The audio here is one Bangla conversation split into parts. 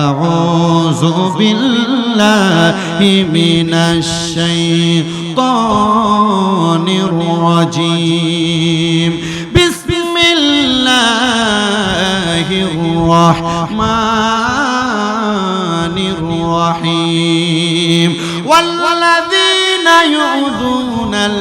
আউযু বিল্লাহি মিনাশ শাইতানির রাজীম বিসমিল্লাহির রাহমানির রহিম ওয়াল্লাযীনা ইউযুনাল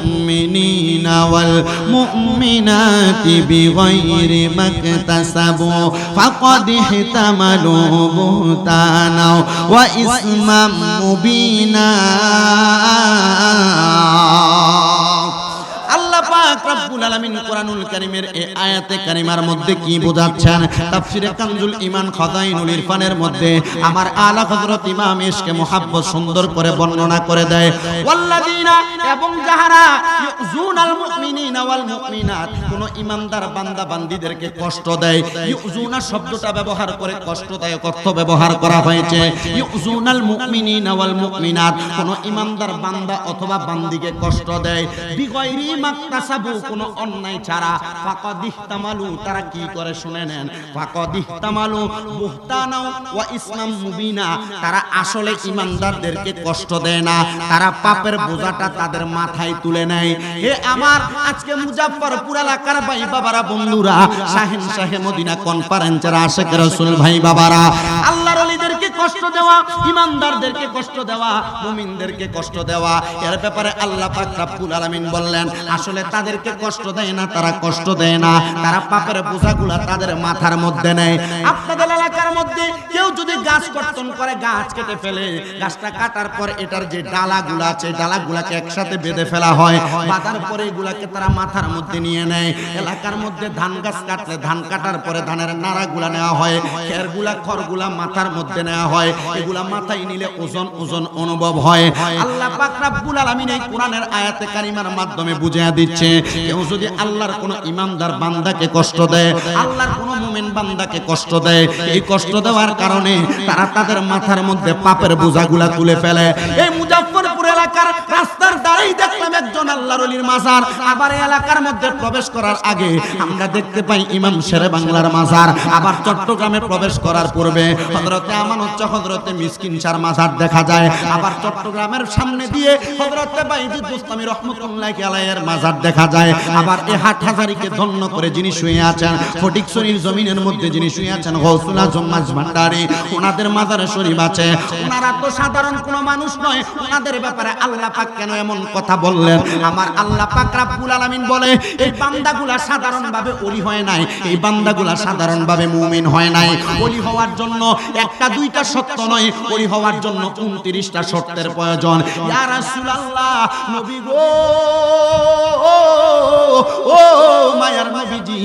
মুমিনিনা ওয়াল মুমিনাতি বিগাইরি মাকতাসাবু ফাকাদ ইহতামালু বুহতানা ওয়া ইসমান মুবিনা। আল্লাহ পাক রব্বুল আলামিন কোরআনুল কারীমের এই আয়াতে কারিমার মধ্যে কি বোঝাচ্ছেন? তাফসীরে কানজুল ঈমান খাযাইনুল ইরফানের মধ্যে আমার আলা হযরত ইমাম ইশকে মুহাব্বত সুন্দর করে বর্ণনা করে দেয়, ওয়াল্লাযীনা, এবং যাহারা ইউযুনাল মুমিনিনা ওয়াল মুমিনাত, কোন ঈমানদার বান্দা বান্দীদেরকে কষ্ট দেয়। ইউযুনা শব্দটা ব্যবহার করে কষ্টদায়ক অর্থ ব্যবহার করা হয়েছে। ইউযুনাল মুমিনিনা ওয়াল মুমিনাত, কোন ঈমানদার বান্দা অথবা বান্দীকে কষ্ট দেয়। বিগাইরি মাকতাসাবু, কোন অন্যায় ছাড়া। ফাকাদ ইহতামালু, তারা কি করে শুনে নেন। ফাকাদ ইহতামালু বুহতানা ওয়া ইসমান মুবিনা, তারা আসলে ঈমানদারদেরকে কষ্ট দেয় না, তারা পাপের বোঝাটা তাদের মাথায় তুলে নেয়। হে আমার আজকে মুজাফফরপুর এলাকার ভাই বাবারা, বন্ধুরা, শাহিন শাহে মদিনা কনফারেন্সের আশিক রাসূল ভাই বাবারা, আল্লাহর ওলিদেরকে কষ্ট দেওয়া, ঈমানদারদেরকে কষ্ট দেওয়া, মুমিনদেরকে কষ্ট দেওয়া, এর ব্যাপারে আল্লাহ পাক রব্বুল আলামিন বললেন আসলে তাদেরকে কষ্ট দেয় না, তারা কষ্ট দেয় না, তারা পাপের বোঝাগুলা তাদের মাথার মধ্যে নেয়। আপনাদের এলাকার মধ্যে কেউ যদি গাছ কর্তন করে, গাছ কেটে ফেলে, গাছটা কাটার পর এটার যে ডালাগুলা আছে, ডালাগুলাকে একসাথে বেঁধে ফেলা হয়, বাঁধার পরে এগুলাকে তারা মাথার মধ্যে নিয়ে নেয়। এলাকার মধ্যে ধান গাছ কাটলে ধান কাটার পরে ধানের নাড়াগুলা নেওয়া হয়, খেরগুলা খড়গুলা মাথার মধ্যে নেওয়া হয়, এগুলা মাথায় নিলে ওজন ওজন অনুভব হয়। আল্লাহ পাক রব্বুল আলামিন এই কোরআনের আয়াতে কারিমার মাধ্যমে বুঝিয়ে দিচ্ছে, কেউ যদি আল্লাহর কোন ঈমানদার বান্দাকে কষ্ট দেয়, আল্লাহর কোন মুমিন বান্দাকে কষ্ট দেয়, এই কষ্ট দেওয়ার কারণে তারা তাদের মাথার মধ্যে পাপের বোঝাগুলা তুলে ফেলে। এই মুজাফফরপুর এলাকার রাস্তার ধারেই দেখলাম একজন আল্লাহর ওলির মাজার। আবার এই এলাকার মধ্যে প্রবেশ করার আগে আমরা দেখতে পাই ইমাম শেরে বাংলার মাজার। আবার চট্টগ্রামে প্রবেশ করার পূর্বে হযরতে আমানত শাহ, হযরতে মিসকিন শাহর মাজার দেখা যায়। আবার চট্টগ্রামের সামনে দিয়ে হযরতে বাইজিদ বুস্তামি রহমাতুল্লাহি আলাইহির মাজার দেখা যায়। আবার এই হাটহাজারীকে ধন্য করে যিনি শুয়ে আছেন, ফটিকছড়ির জমিনের মধ্যে যিনি শুয়ে আছেন, গৌসুল আজম মাঝ ভান্ডারী, ওনাদের মাজারে শরীফ আছে। ওনারা তো সাধারণ কোনো মানুষ নয়, ওনাদের ব্যাপারে আল্লাহ পাক কেন এমন কথা বললেন? আমার আল্লাহ পাক রব্বুল আলামিন বলে এই বান্দাগুলা সাধারণভাবে ওলি হয় নাই, এই বান্দাগুলা সাধারণভাবে মুমিন হয় নাই। ওলি হওয়ার জন্য একটা দুইটা শর্ত নয়, ওলি হওয়ার জন্য 29টা শর্তের প্রয়োজন। ইয়া রাসূলুল্লাহ, নবী গো, ও মায়ার নবীজি,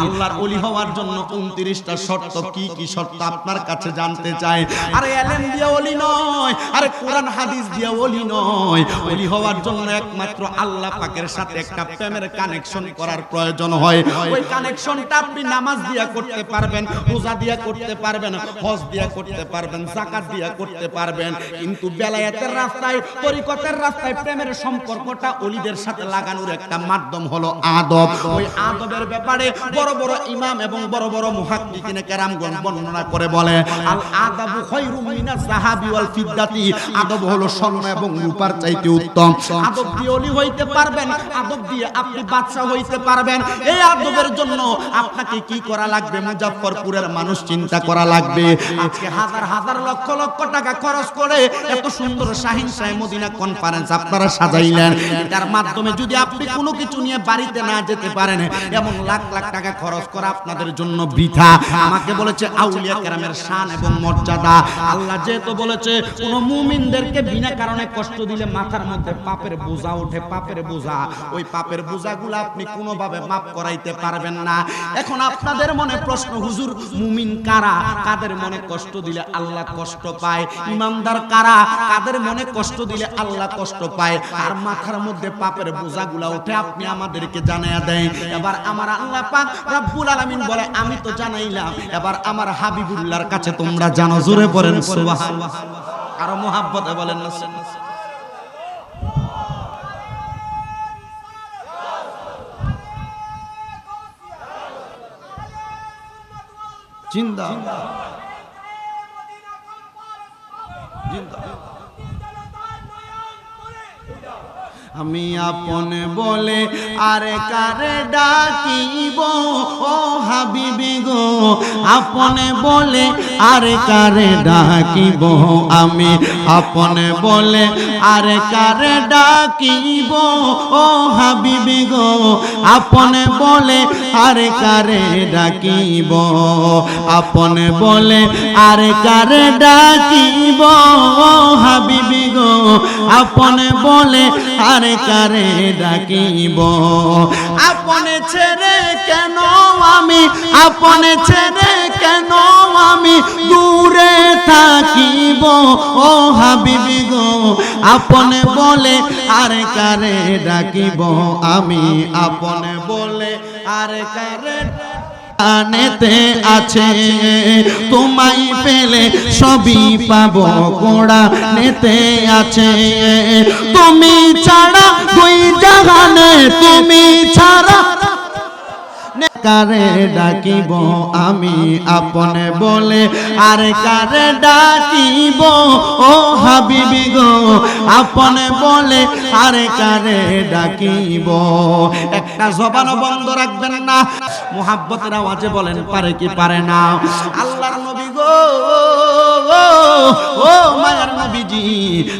আল্লাহর ওলি হওয়ার জন্য 29টা শর্ত কি কি শর্ত আপনার কাছে জানতে চাই। আরে ইলম দিয়ে ওলি নয়, আরে কোরআন হাদিস দিয়ে ওলি নয়। ওলি হওয়ার জন্য একমাত্র আল্লাহ পাকের সাথে একটা প্রেমের কানেকশন করার প্রয়োজন হয়। ওই কানেকশনটা আপনি নামাজ দিয়া করতে পারবেন, রোজা দিয়া করতে পারবেন, হজ দিয়া করতে পারবেন, যাকাত দিয়া করতে পারবেন, কিন্তু বেলায়েতের রাস্তায়, তরিকতের রাস্তায় প্রেমের সম্পর্কটা ওলিদের সাথে লাগানোর একটা মাধ্যম হলো আদব। ওই আদবের ব্যাপারে বড় বড় ইমাম এবং বড় বড় মুহাক্কিকিনে কেরামগণ বর্ণনা করে বলে, আল আদাবু খায়রুম মিনাজ যাহাবি ওয়াল ফিদ্দাতি, আদব হলো স্বর্ণ এবং রূপার চাইতে উত্তম। আদব দিয়ে ওলি হইতে পারবেন, আদব দিয়ে আপনি বাদশা হইতে পারবেন। এই আদবের জন্য আপনাকে কি করা লাগবে? মুজাফফরপুরের মানুষ চিন্তা করা লাগবে। আজকে হাজার হাজার লক্ষ লক্ষ টাকা খরচ করে এত সুন্দর শাহিন শাহে মদিনা কনফারেন্স আপনারা সাজাইলেন, এটার মাধ্যমে যদি আপনি কোনো কিছু নিয়ে বাড়িতে না যেতে পারেন, এমন লাখ লাখ টাকা খরচ করা আপনাদের জন্য বৃথা। আমাকে বলেছে আউলিয়া কেরামের শান এবং মর্যাদা। আল্লাহ যেহেতু বলেছে কোন মুমিনদেরকে বিনা কারণে কষ্ট দিলে মাথার মধ্যে পাপের বোঝা ওঠে, পাপের বোঝা, ওই পাপের বোঝাগুলো আপনি কোনোভাবে মাফ করাইতে পারবেন না। এখন আপনাদের মনে প্রশ্ন, হুজুর মুমিন কারা? কাদের মনে কষ্ট দিলে আল্লাহ কষ্ট পায়? ইমানদার কারা? কাদের মনে কষ্ট দিলে আল্লাহ কষ্ট পায়? আর মাথার মধ্যে পাপের বোঝাগুলা ওঠে, আপনি আমাদেরকে জানাইয়া দেন। এবার আমার আল্লাহ পাক রব্বুল আলামিন বলে আমি তো জানাইলাম, এবার আমার হাবিবুল্লাহর কাছে তোমরা জানো। জোরে পড়েন সুবহানাল্লাহ, আরো মোহাব্বতে বলেন না। জিন্দাবাদ। আমি আপন বলে আরে কারে ডাকিব ও হাবিবি গো, আপন বলে আরে কারে ডাকিব, আমি আপন বলে আরে কারে ডাকিব ও হাবিবি গো, আপন বলে আরে কারে ডাকিব, আপন বলে আরে কারে ডাকিব ও হাবিবি গো, আপন বলে আরে কারে ডাকিব, আপনে ছেড়ে কেন আমি, আপনে ছেড়ে কেন আমি দূরে থাকিব ও হাবিবি গো, আপনে বলে আরে কারে ডাকিব, আমি আপনে বলে আরে কারে আনেতে আছে, তোমায় পেলে সবই পাবো গোড়া নেতে আছে, তুমি ছাড়া দুই জাহানে, তুমি ছাড়া কারে ডাকিব, আমি আপনে বলে আরে কারে ডাকিব ও হাবিবি গো, আপনে বলে আরে কারে ডাকিব। একটা জবান বন্ধ রাখবেন না, মুহাব্বতের আওয়াজে বলেন পারে কি পারে না। আল্লাহর নবী গো, ও মায়ার নবীজি,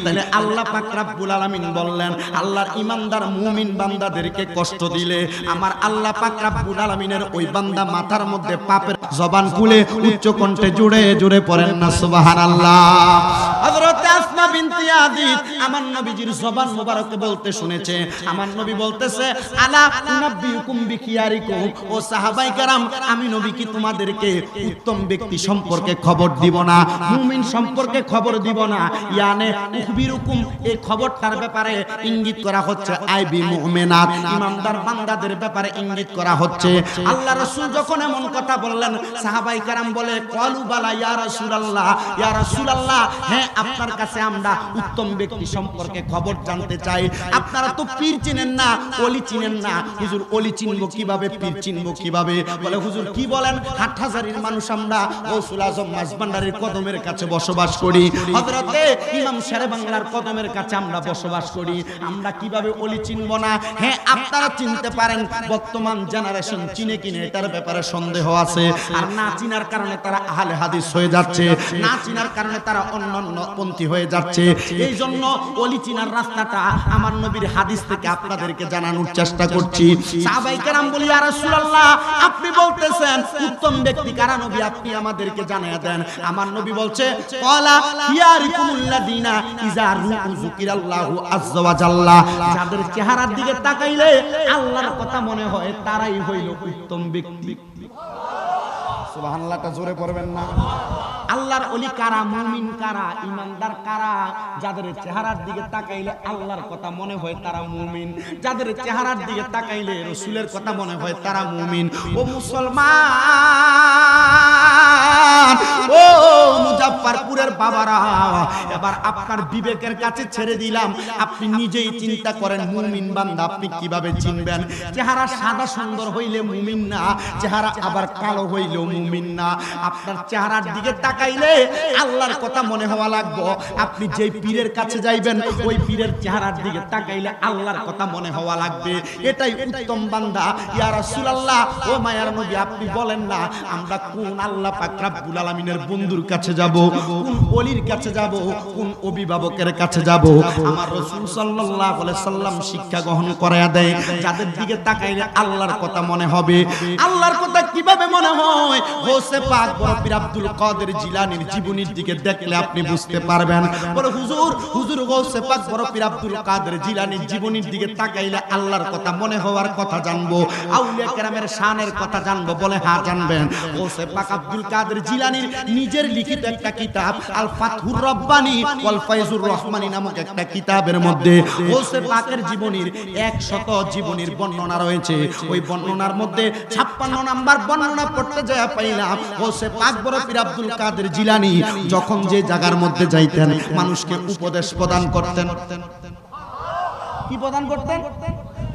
তাহলে আল্লাহ পাক রব্বুল আলামিন বললেন আল্লাহর ঈমানদার মুমিন বান্দাদেরকে কষ্ট দিলে আমার আল্লাহ পাক রব্বুল আলামিনের ওই বান্দা মাথার মধ্যে পাপের জবান খুলে উচ্চ কণ্ঠে জুড়ে জুড়ে পড়েন না সুবহানাল্লাহ। হযরত আসমা বিনতে আদিত আমার নবীজির জবান মোবারকে বলতে শুনেছে, আমার নবী বলতেছে আলা উনাব্বিউকুম বিখিয়ারিকুম, ও সাহাবায়ে কেরাম আমি নবী কি তোমাদেরকে উত্তম ব্যক্তি সম্পর্কে খবর দিব না, মুমিন সম্পর্কে খবর দিব না, ইয়ানে উখবিরুকুম, এই খবরটার ব্যাপারে ইঙ্গিত করা হচ্ছে আইবি মুমিনাত, ইমানদার বান্দাদের ব্যাপারে ইঙ্গিত করা হচ্ছে। আল্লাহ রাসূল যখন এমন কথা বললেন সাহাবায়ে কেরাম বলে ক্বালু বালা ইয়া রাসূলুল্লাহ, ইয়া রাসূলুল্লাহ, হ্যাঁ আপনার কাছে আমরা উত্তম ব্যক্তি সম্পর্কে খবর জানতে চাই। আপনারা তো পীর চিনেন না, ওলি চিনেন না, হুজুর ওলি চিনবো কিভাবে, পীর চিনবো কিভাবে? বলে হুজুর কি বলেন, হাটহাজারীর মানুষ আমরা গৌসুল আজম মাঝভান্ডারীর কদমের কাছে বসবাস করি, হযরতে ইমাম শেরে বাংলার কদমের কাছে আমরা বসবাস করি, আমরা কিভাবে ওলি চিনব না? হ্যাঁ আপনারা চিনতে পারেন, বর্তমান জেনারেশন চিনে কিনে এটার ব্যাপারে সন্দেহ আছে, আর না চিনার কারণে তারা আহলে হাদিস হয়ে যাচ্ছে, না চিনার কারণে তারা অন্যান্য পন্থী হয়ে যাচ্ছে। এই জন্য ওলি চিনার রাস্তাটা আমার নবীর হাদিস থেকে আপনাদেরকে জানানোর চেষ্টা করছি। সাহাবায়ে কেরাম বলি ইয়া রাসূলুল্লাহ, আপনি বলতেছেন উত্তম ব্যক্তি কারা নবী, আপনি আমাদেরকে জানিয়ে দেন। আমার নবী বলছে ক্বালা হিয়ারিকুমুল্লাযিনা ইযা রুউ যিকিরাল্লাহু আযজা ওয়া জাল্লা, যাদের চেহারার দিকে তাকাইলে আল্লাহর কথা মনে হয় তারাই হইল উত্তম ব্যক্তি। সুবহানাল্লাহটা জোরে পড়বেন না। আল্লাহর ওলি কারা, মুমিন কারা, ঈমানদার কারা? যাদের চেহারার দিকে তাকাইলে আল্লাহর কথা মনে হয় তারা মুমিন, যাদের চেহারার দিকে তাকাইলে রাসূলের কথা মনে হয় তারা মুমিন। ও মুসলমান, ও মুজাফফরপুরের বাবারা, এবার আপনার বিবেকের কাছে ছেড়ে দিলাম, আপনি নিজেই চিন্তা করেন মুমিন বান্দা আপনি কিভাবে চিনবেন? চেহারা সাদা সুন্দর হইলে মুমিন না, চেহারা আবার কালো হইলেও মুমিন না। আপনার চেহারার দিকে তাকাইলে আল্লাহর কথা মনে হওয়া লাগবে। আপনি যেই পীরের কাছে যাইবেন ওই পীরের চেহারার দিকে তাকাইলে আল্লাহর কথা মনে হওয়া লাগবে। এটাই উত্তম বান্দা। ইয়া রাসূলুল্লাহ, ও মায়ার নবী, আপনি বলেন না আমরা কোন আল্লাহ পাক রব্বুল আলামিনের বন্ধুর কাছে যাব, কোন ওলির কাছে যাব, কোন অভিভাবকের কাছে যাব? আমার রাসূল সাল্লাল্লাহু আলাইহি সাল্লাম শিক্ষা গ্রহণ করায়া দেয়, যাদের দিকে তাকাইলে আল্লাহর কথা মনে হবে। আল্লাহর কথা কিভাবে মনে হয়? গৌসে পাক বড় পীর আব্দুল কাদের জিলানীর জীবনীর দিকে দেখলে আপনি বুঝতে পারবেন। বলে হুজুর গৌসে পাক বড় পীর আব্দুল কাদের জিলানীর জীবনীর দিকে তাকাইলে আল্লাহর কথা মনে হওয়ার কথা জানবো, আউলিয়া কেরামের শানের কথা জানবো। বলে হ্যাঁ জানবেন। গৌসে পাক আব্দুল কাদের জিলানীর নিজের লিখিত একটা কিতাব আল ফাতহুর রব্বানী ওয়াল ফায়জুর রহমানী নামক একটা কিতাবের মধ্যে গৌসে পাকের জীবনীর 100 জীবনীর বর্ণনা রয়েছে। ওই বর্ণনার মধ্যে 56 নাম্বার বর্ণনা পড়তে যায় পাইলাম গৌসে পাক বড় পীর আব্দুল কাদের জিলানী যখন যে জায়গার মধ্যে যাইতেন মানুষকে উপদেশ প্রদান করতেন। কি প্রদান করতেন?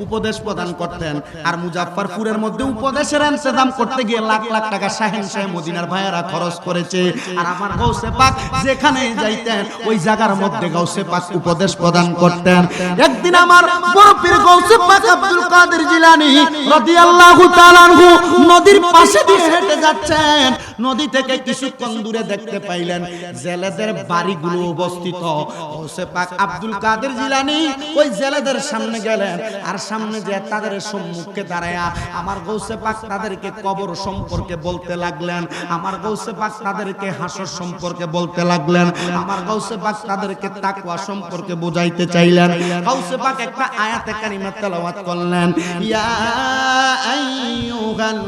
উপদেশ প্রদান করতেন। আর মুজাফফরপুরের মধ্যে উপদেশের ইন্তজাম করতে গিয়ে লাখ লাখ টাকা শাহেনশাহ মদিনার ভাইয়েরা খরচ করেছে। আর আমার গাউসে পাক যেখানে যাইতেন ওই জায়গার মধ্যে গাউসে পাক উপদেশ প্রদান করতেন। একদিন আমার বড় পীর গাউসে পাক আব্দুল কাদের জিলানী রাদিয়াল্লাহু তাআলা আনহু নদীর পাশে দিয়ে হেঁটে যাচ্ছেন। নদী থেকে কিছুক্ষণ দূরে দেখতে পাইলেন জেলেদের বাড়িগুলো অবস্থিত। গাউসে পাক আব্দুল কাদের জিলানী ওই জেলেদের সামনে গেলেন, আর সামনে যে তাদের সম্মুখে দাঁড়ায়া আমার গাউসে পাক তাদেরকে কবর সম্পর্কে বলতে লাগলেন, আমার গাউসে পাক তাদেরকে হাসর সম্পর্কে বলতে লাগলেন, আমার গাউসে পাক তাদেরকে তাকওয়া সম্পর্কে বুঝাইতে চাইলেন। গাউসে পাক একটা আয়াতে কারিমা তেলাওয়াত করলেন, ইয়া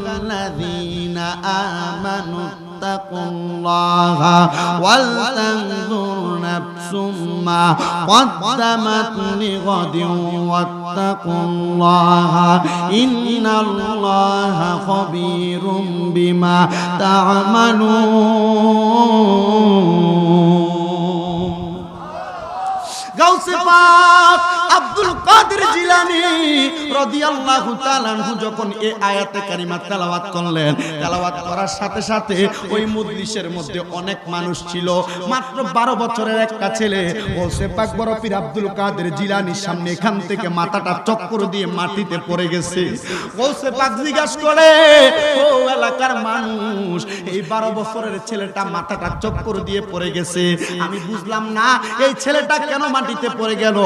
আইয়ুহাল্লাযীনা আমানু তাকুল্লাহা ওয়াল তানজুর নাফসুম মা কদ্দামাত লিগাদিন ওয়াত্তাকুল্লাহা ইন্নাল্লাহা খাবীরুম বিমা তা'মালুন। গাউসে পাক আব্দুল কাদের জিলানী রাদিয়াল্লাহু তাআলা আনহু যখন এই আয়াতে কারিমা তেলাওয়াত করলেন, তেলাওয়াত করার সাথে সাথে ওই মজলিসের মধ্যে অনেক মানুষ ছিল। মাত্র 12 বছরের একটা ছেলে গাউসে পাক বড় পীর আব্দুল কাদের জিলানীর সামনে এখান থেকে মাথাটা চক্কর দিয়ে মাটিতে পড়ে গেছে। গাউসে পাক জিজ্ঞাসা করে, ও এলাকার মানুষ, এই 12 বছরের ছেলেটা মাথাটা চক্কর দিয়ে পড়ে গেছে, আমি বুঝলাম না এই ছেলেটা কেন মাটিতে পড়ে গেল।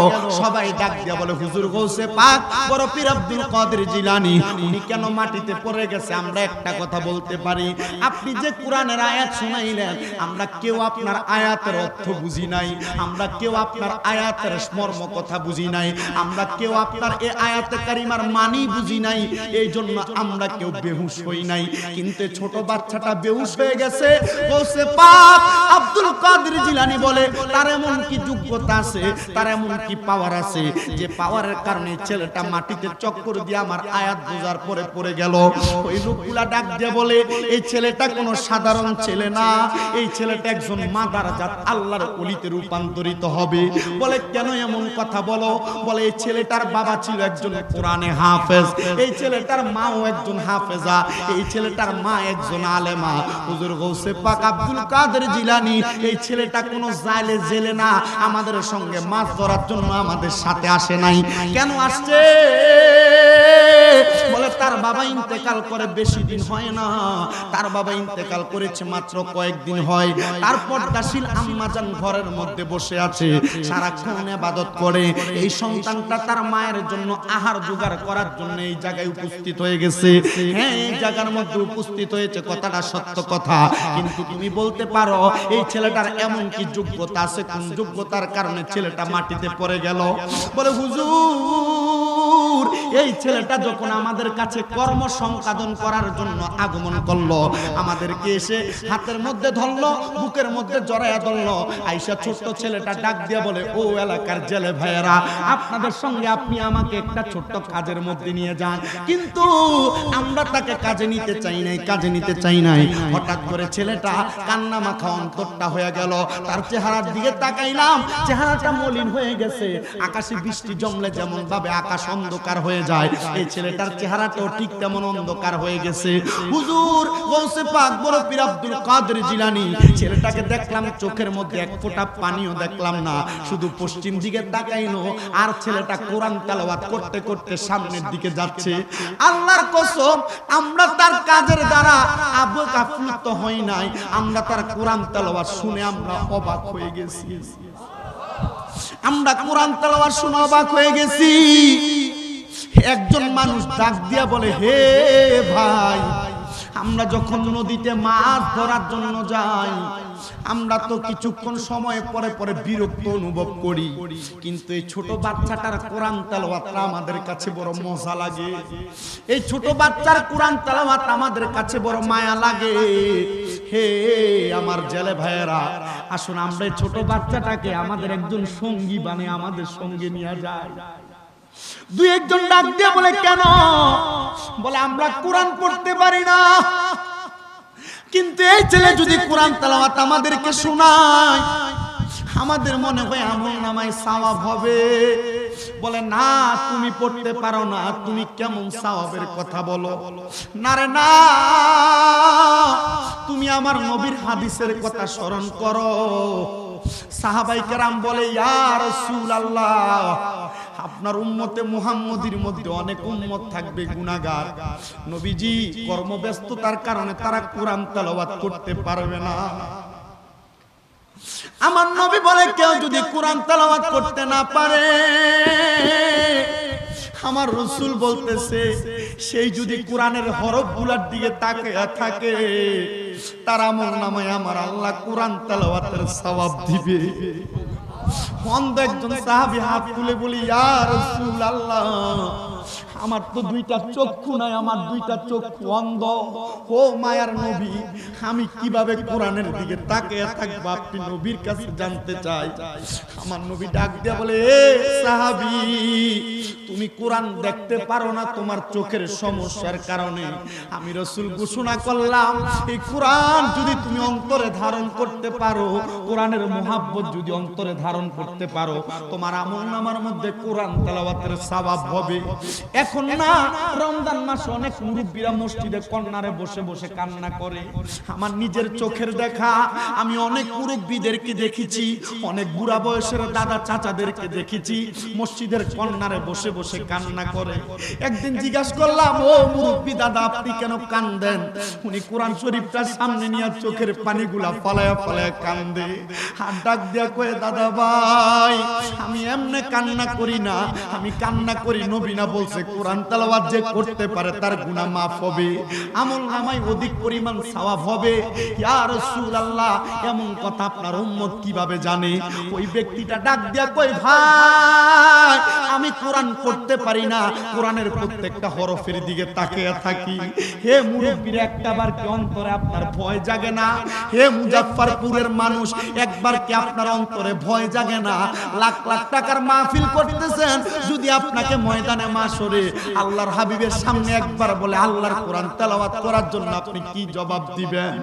সবাই ডাক দিয়া বলে, হুজুর গাউসে পাক বড় পীর আব্দুল কাদের জিলানী উনি কেন মাটিতে পড়ে গেছে আমরা একটা কথা বলতে পারি। আপনি যে কোরআনের আয়াত শুনাইলেন, আমরা কেউ আপনার আয়াতের অর্থ বুঝি নাই, আমরা কেউ আপনার আয়াতের মর্ম কথা বুঝি নাই, আমরা কেউ আপনার এই আয়াতে কারিমার মানি বুঝি নাই, এই জন্য আমরা কেউ বেহুশ হই নাই। কিন্তু ছোট বাচ্চাটা বেহুশ হয়ে গেছে। গাউসে পাক আব্দুল কাদের জিলানী বলে, তার এমন কি যোগ্যতা আছে, তার এমন কি পাওয়ার আছে যে পাওয়ারের কারণে ছেলেটা মাটিতে চক্কর দিয়ে আমার আয়াত বোঝার পরে পড়ে গেল। ওই লোকগুলা ডাক দিয়ে বলে, এই ছেলেটা কোনো সাধারণ ছেলে না, এই ছেলেটা একজন মাদারজাত আল্লাহর ওলিতে রূপান্তরিত হবে। বলে, কেন এমন কথা বলো? বলে, এই ছেলেটার বাবা ছিল একজন কোরআনে হাফেজ, এই ছেলেটার মাও একজন হাফেজা, এই ছেলেটার মা একজন আলেমা। হুজুর গাউসে পাক আব্দুল কাদের জিলানী এই ছেলেটা কোনো জালে জেলে না, আমাদের সঙ্গে মাছ ধরার জন্য আমাদের সাথে আসে নাই। কেন আসছে? বলে, তার বাবা ইন্তেকাল করে বেশি দিন হয় না, তার বাবা ইন্তেকাল করেছে মাত্র কয়েকদিন হয়। তারপর দাসিল আম্মাজান ঘরের মধ্যে বসে আছে, সারাক্ষণ ইবাদত করে। এই সন্তানটা তার মায়ের জন্য আহার জোগাড় করার জন্য এই জায়গায় উপস্থিত হয়ে গেছে। হ্যাঁ, এই জায়গার মধ্যে উপস্থিত হয়েছে, কথাটা সত্য কথা। কিন্তু তুমি বলতে পারো এই ছেলেটার এমন কি যোগ্যতা আছে, কোন যোগ্যতার কারণে ছেলেটা মাটিতে পড়ে গেল? বলে, হুজুর এই ছেলেটা যখন আমাদের কাছে কর্ম সম্পাদন করার জন্য আগমন করলো, আমাদেরকে এসে হাতের মধ্যে ধরলো, বুকের মধ্যে জড়ায়া ধরলো, আইসা ছোট্ট ছেলেটা ডাক দিয়ে বলে, ও এলাকার জেলে ভাইয়েরা, আপনাদের সঙ্গে আপনি আমাকে একটা ছোট্ট কাজের মধ্যে নিয়ে যান। কিন্তু আমরা তাকে কাজে নিতে চাই নাই, কাজে নিতে চাই নাই। হঠাৎ করে ছেলেটা কান্না মাখা অন্তরটা হয়ে গেল। তার চেহারার দিকে তাকাইলাম, চেহারাটা মলিন হয়ে গেছে। আকাশে বৃষ্টি জমলে যেমন ভাবে আকাশ অন্ধকার হয়ে যায়, এই ছেলেটার চেহারাটাও ঠিক তেমন অন্ধকার হয়ে গেছে। হুজুর গাউসে পাক বড় পীর আব্দুল কাদের জিলানী ছেলেটাকে দেখলাম, চোখের মধ্যে এক ফোঁটা পানিও দেখলাম না, শুধু পশ্চিম দিকে তাকাইলো, আর ছেলেটা কোরআন তেলাওয়াত করতে করতে সামনের দিকে যাচ্ছে। আল্লাহর কসম, আমরা তার কাজের দ্বারা আপ্লুত হই নাই, আমরা তার কোরআন তেলাওয়াত শুনে আমরা অবাক হয়ে গেছি। আমরা কোরআন তেলাওয়াত শুনে অবাক হয়ে গেছি। একজন মানুষ ডাক দিয়া বলে, হে ভাই, আমরা যখন নদীতে মাছ ধরার জন্য যাই, আমরা তো কিছুক্ষণ সময় পরে পরে বিরক্ত অনুভব করি, কিন্তু এই ছোট বাচ্চাটার কোরআন তেলাওয়াতটা আমাদের কাছে বড় মজা লাগে। এই ছোট বাচ্চার কোরআন তেলাওয়াত আমাদের কাছে বড় মায়া লাগে। হে আমার জেলে ভাইয়েরা, আসুন আমরা এই ছোট বাচ্চাটাকে আমাদের একজন সঙ্গী বানিয়ে আমাদের সঙ্গে নিয়ে যাই। দুই একজন ডাক দিয়ে বলে, কেন? বলে, আমরা কোরআন পড়তে পারি না, কিন্তু এই ছেলে যদি কোরআন তেলাওয়াত আমাদেরকে শোনায়, আমাদের মনে হয় আমল নামায় সওয়াব হবে। বলে না তুমি পড়তে পারো না, তুমি কেমন সওয়াবের কথা বলো? না রে না, তুমি আমার নবীর হাদিসের কথা স্মরণ করো। সাহাবায়ে কেরাম বলে ইয়া রাসূলুল্লাহ, আপনার উম্মতে মুহাম্মদীর মধ্যে অনেক উম্মত থাকবে গুনাহগার, নবীজি কর্মব্যস্ততার কারণে তারা কোরআন তেলাওয়াত করতে পারবে না। আমার নবী বলে কেউ যদি কোরআন তেলাওয়াত করতে না পারে, আমার রাসূল বলতেছে সেই যদি কোরআনের হরফগুলোর দিকে তাকিয়ে থাকে, তার আমলনামায় আমার আল্লাহ কোরআন তেলাওয়াতের সওয়াব দিবে। অন্ধ একজন সাহাবী হাত তুলে বলি ইয়া রাসূলুল্লাহ, আমার তো দুইটা চক্ষু নাই, আমার দুইটা চক্ষু অন্ধ। ও মায়ার নবী, আমি কিভাবে কোরআনের দিকে তাকিয়ে থাকব? আপনি নবীর কাছে জানতে চাই। আমার নবী ডাক দিয়ে বলে এ সাহাবী, তুমি কোরআন দেখতে পারো না তোমার চোখের সমস্যার কারণে। আমি রাসূল ঘোষণা করলাম এই কোরআন যদি তুমি অন্তরে ধারণ করতে পারো, কোরআনের মুহাব্বত যদি অন্তরে ধারণ করতে পারো, তোমার আমলনামার মধ্যে কোরআন তেলাওয়াতের সওয়াব হবে। এখন না রমজান মাসে অনেক মুরব্বীরা মসজিদে কর্নারে বসে বসে কান্না করে। আমার নিজের চোখের দেখা আমি অনেক মুরব্বীদেরকে দেখেছি, অনেক বুড়া বয়সের দাদা চাচাদেরকে দেখেছি মসজিদের কর্নারে বসে বসে কান্না করে। একদিন জিজ্ঞাসা করলাম ও মুরব্বী দাদা আপনি কেন কান্দেন? উনি কোরআন শরীফটার সামনে নিয়ে চোখের পানিগুলা ফলায়া ফলায়া কান্দে। আর ডাক দিয়া কয়ে দাদা ভাই আমি এমনে কান্না করি না, আমি কান্না করি নবী না বলছে কোরআন তেলাওয়াত যে করতে পারে তার গুনাহ মাফ হবে, আমলনামায় অধিক পরিমাণ সওয়াব হবে। ইয়া রাসূলুল্লাহ, এমন কথা আপনার উম্মত কিভাবে জানে? ওই ব্যক্তিটা ডাক দিয়া কই ভাই আমি কোরআন পড়তে পারি না, কোরআনের প্রত্যেকটা হরফের দিকে তাকিয়ে থাকি। হে মুরব্বীরা, একটাবার কি অন্তরে আপনার ভয় জাগে না? হে মুজাফফরপুরের মানুষ, একবার কি আপনার অন্তরে ভয় জাগে না? লাখ লাখ টাকার মাহফিল করতেছেন, যদি আপনাকে ময়দানে মাশরে আল্লাহর হাবিবের সামনে একবার বলে আল্লাহর কোরআন তেলাওয়াত করার জন্য আপনি কি জবাব দিবেন?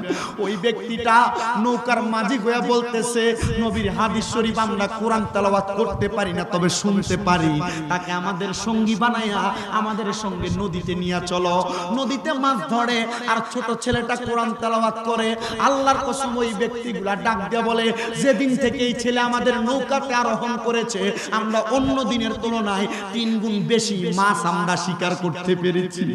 ওই ব্যক্তিটা নৌকার মাঝি হয়ে বলতেছে নবীর হাদিস শরীফ আমরা কোরআন তেলাওয়াত করতে পারি না, তবে শুনতে পারি। তাকে আমাদের সঙ্গী বানায়া আমাদের সঙ্গে নদীতে নিয়ে চলো। নদীতে মাছ ধরে আর ছোট ছেলেটা কোরআন তেলাওয়াত করে। আল্লাহর কসম ওই ব্যক্তিগুলা ডাক দিয়ে বলে যেদিন থেকে এই ছেলে আমাদের নৌকাতে আরোহণ করেছে, আমরা অন্য দিনের তুলনায় 3 গুণ বেশি মাছ আমরা শিকার করতে পেরেছি।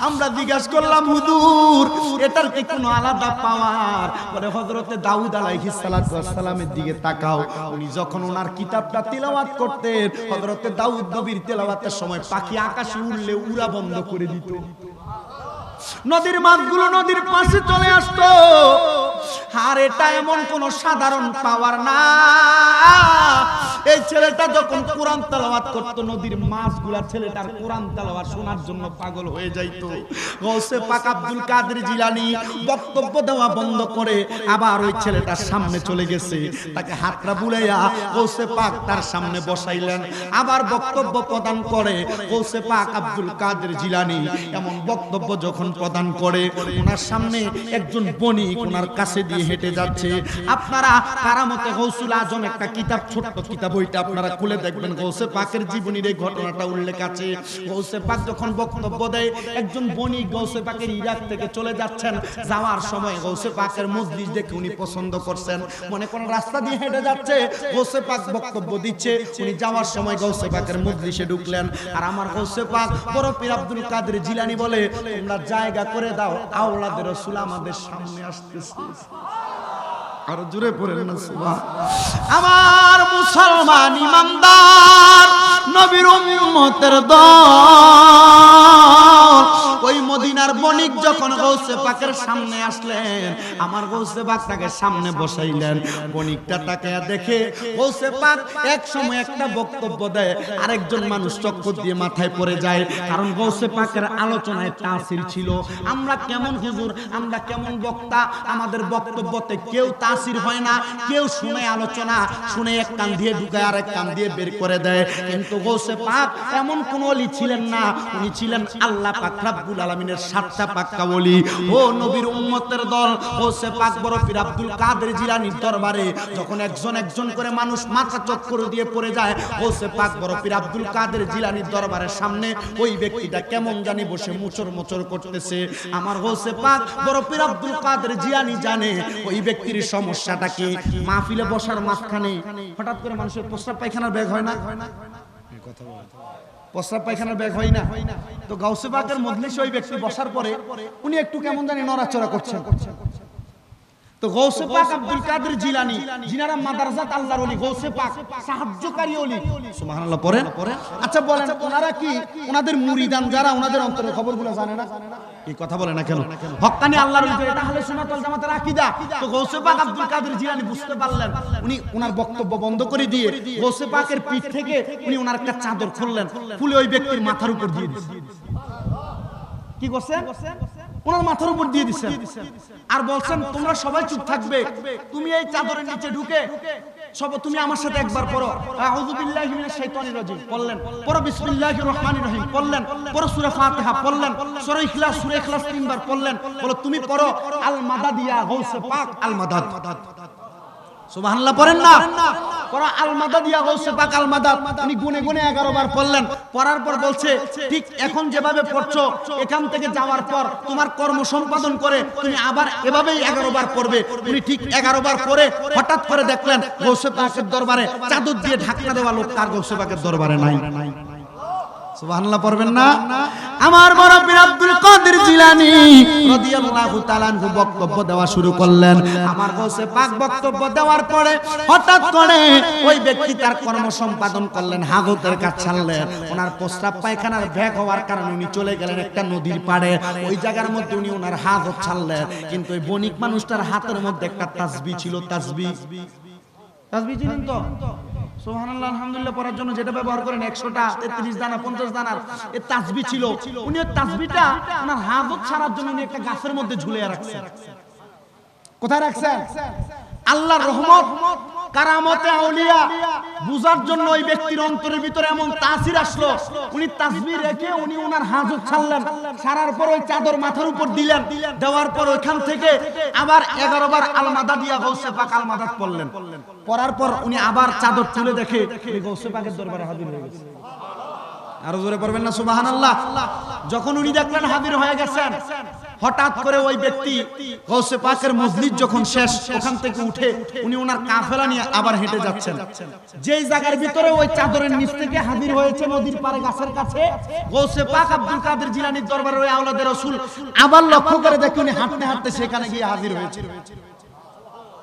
আমরা জিজ্ঞাসা করলাম হুজুর এটার কি কোনো আলাদা পাওয়ার? বলে হযরতে দাউদ আলাইহিস সালাতু ওয়াস সালামের দিকে তাকাও, উনি যখন ওনার কিতাবটা তিলাওয়াত করতেন, হযরতে দাউদ নবীর তিলাওয়াতের সময় পাখি আকাশে উড়লে উড়া বন্ধ করে দিত। নদীর মাছগুলো নদীর পাশে চলে আসতো। আর এটা এমন কোন সাধারণ পাওয়ার না। এই ছেলেটা যখন কোরআন তেলাওয়াত করত, নদীর মাছগুলা ছেলেটার কোরআন তেলাওয়াত শোনার জন্য পাগল হয়ে যাইত। গৌসে পাক আব্দুল কাদের জিলানী বক্তব্য দেওয়া বন্ধ করে আবার ওই ছেলেটার সামনে চলে গেছে। তাকে হাতটা বুলাইয়া গৌসে পাক তার সামনে বসাইলেন, আবার বক্তব্য প্রদান করে। গৌসে পাক আব্দুল কাদের জিলানী এমন বক্তব্য যখন প্রদান করে, ওনার সামনে একজন বণিক ওনার কাছে দিয়ে হেঁটে যাচ্ছে। আপনারা কারামতে গৌসুল আজম একটা কিতাব, ছোট্ট কিতাব, ওইটা আপনারা খুলে দেখবেন। গৌসে পাকের জীবনীর এই ঘটনাটা উল্লেখ আছে। গৌসে পাক যখন বক্তব্য দেয়, একজন বণিক গৌসে পাকের ইরাক থেকে চলে যাচ্ছেন। যাওয়ার সময় গৌসে পাকের মজলিস দেখে উনি পছন্দ করছেন। মনে করেন রাস্তা দিয়ে হেঁটে যাচ্ছে, গৌসে পাক বক্তব্য দিচ্ছে, উনি যাওয়ার সময় গৌসে পাকের মজলিসে ঢুকলেন। আর আমার গৌসে পাক বড় পীর আব্দুল কাদের জিলানী বলে তোমরা জায়গা করে দাও, আওলাদের রাসূল আমাদের সামনে আসতেছে। আর জোরে পড়েন না সুবহান। আমার মুসলমান ইমানদার নবীর উম্মতের দল, ওই মদিনার বণিক যখন গৌসে পাকের সামনে আসলেন, আমার গৌসে পাক তাকে সামনে বসাইলেন। বণিকটা তাকে দেখে গৌসে পাক এক সময় একটা বক্তব্য দেয়, আরেকজন মানুষ চক্কর দিয়ে মাথায় পড়ে যায়। কারণ গৌসে পাকের আলোচনায় তাসির ছিল। আমরা কেমন হুজুর, আমরা কেমন বক্তা, আমাদের বক্তব্যতে কেউ তাসির হয় না, কেউ শুনে আলোচনা শুনে এক কান দিয়ে ঢুকায় আর এক কান দিয়ে বের করে দেয়। কিন্তু গৌসে পাক এমন কোন ওলি ছিলেন না, উনি ছিলেন আল্লাহ পাক রব্বুল আলামিনের 7টা পাক্কা ওলি ও নবীর উম্মতের দল ও সে পাক বড় পীর আব্দুল কাদের জিলানীর দরবারে যখন একজন একজন করে মানুষ মাথা চক্কর দিয়ে পড়ে যায় ও সে পাক বড় পীর আব্দুল কাদের জিলানীর দরবারের সামনে ওই ব্যক্তিটা কেমন জানি বসে মুচর মুচর করতেছে। আমার হোসে পাক বড় পীর আব্দুল কাদের জিলানী জানে ওই ব্যক্তির সমস্যাটা কি। মাহফিলে বসার মাঝখানে হঠাৎ করে মানুষের প্রস্রাব পায়খানার ব্যাগ হয় না, কথা বলে প্রস্রাব পায়খানার ব্যাগ হয় না, তো গাউসে পাকের মজলিসে ওই ব্যক্তি বসার পরে উনি একটু কেমন জানি নড়াচড়া করছেন। তো গৌসে পাক আব্দুল কাদের জিলানী যিনারা মাদারজাত আল্লাহর ওলি, গৌসে পাক সাহায্যকারী ওলি, সুবহানাল্লাহ পড়েন। আচ্ছা বলেন ওনারা কি ওনাদের মুরিদান যারা ওনাদের অন্তরের খবরগুলো জানে না? এই কথা বলে না কেন? হক্কানি আল্লাহর ওলি এটা আহলে সুন্নাত ওয়াল জামাতের আকীদা। তো গৌসে পাক আব্দুল কাদের জিলানী বুঝতে পারলেন, উনি ওনার বক্তব্য বন্ধ করে দিয়ে গৌসে পাকের পিঠ থেকে উনি ওনার একটা চাদর খুললেন, খুলে ওই ব্যক্তির মাথার উপর দিয়ে দিলেন। কি করছেন? ওনার মাথার উপর দিয়ে দিচ্ছেন আর বলছেন তোমরা সবাই চুপ থাকবে, তুমি এই চাদরের নিচে ঢুকে সব তুমি আমার সাথে একবার পড়ো আউযু বিল্লাহি মিনাশ শাইতানির রাজিম পড়লেন, পড়ো বিসমিল্লাহির রহমানির রহিম পড়লেন, পড়ো সূরা ফাতিহা পড়লেন, সূরা ইখলাস 3 বার পড়লেন, বলো তুমি পড়ো আল মাদাদ ইয়া গাউসে পাক আল মাদাদ। সুবহানাল্লাহ পড়েন না? পড়ো আল মাদাদ ইয়া গাউসে পাক আল মাদাদ। উনি গুনে গুনে 11 বার পড়লেন, পড়ার পর বলছে ঠিক এখন যেভাবে পড়ছো এখান থেকে যাওয়ার পর তোমার কর্ম সম্পাদন করে তুমি আবার এভাবেই 11 বার পড়বে। উনি ঠিক 11 বার পড়ে হঠাৎ করে দেখলেন গাউসে পাকের দরবারে চাদর দিয়ে ঢাকনা দেওয়া লোক তার গাউসে পাকের দরবারে নাই। সুবহানাল্লাহ পড়বেন না? আমার বড় পীর আব্দুল কাদের জিলানী রাদিয়াল্লাহু তাআলা আনহু বক্তব্য দেওয়া শুরু করলেন। আমার গাউসে পাক বক্তব্য দেওয়ার পরে হঠাৎ করে ওই ব্যক্তি তার কর্ম সম্পাদন করলেন, হাগতের কাজ ছাড়লেন, ওনার প্রস্রাব পায়খানার ব্যাগ হওয়ার কারণে উনি চলে গেলেন একটা নদীর পাড়ে। ওই জায়গার মধ্যে উনি ওনার হাগত ছাড়লেন, কিন্তু ওই বণিক মানুষটার হাতের মধ্যে একটা তাসবিহ ছিল। তাসবিহ ছিলেন তো? সুবহানাল্লাহ আলহামদুলিল্লাহ পড়ার জন্য যেটা ব্যবহার করেন 100টা 33 দানা 50 দানার এই তাসবিহ ছিল। উনি ওই তাসবিহটা ওনার হাজত ছাড়ার জন্য উনি একটা গাছের মধ্যে ঝুলিয়ে রাখছেন। কোথায় রাখছেন? আল্লাহর রহমত কারামতে আউলিয়া বুঝার জন্য ওই ব্যক্তির অন্তরের ভিতরে এমন তাসির আসলো, উনি তাসবিহ রেখে উনি ওনার হাজত ছাড়লেন, ছাড়ার পর ওই চাদর মাথার উপর দিলেন, দেওয়ার পর ওইখান থেকে আবার 11 বার আল মাদাদ ইয়া গাউসে পাক আল মাদাদ পড়লেন। পড়ার পর উনি আবার চাদর তুলে দেখে গাউসে পাকের দরবারে হাজির হয়ে গেছে। আরো জোরে পড়বেন না সুবহানাল্লাহ? যখন উনি দেখলেন হাজির হয়ে গেছেন, হঠাৎ করে ওই ব্যক্তি গাউসে পাকের মজলিস যখন শেষ ওখান থেকে উঠে উনি ওনার কাফেলা নিয়ে আবার হেঁটে যাচ্ছেন। যেই জায়গার ভিতরে ওই চাদরের নিচ থেকে হাজির হয়েছে নদীর পাড়ে গাছের কাছে গাউসে পাক আব্দুল কাদের জিলানীর দরবারে ওই আওলাদে রাসূল আবার লক্ষ্য করে দেখে উনি হাঁটতে হাঁটতে সেখানে গিয়ে হাজির হয়েছে।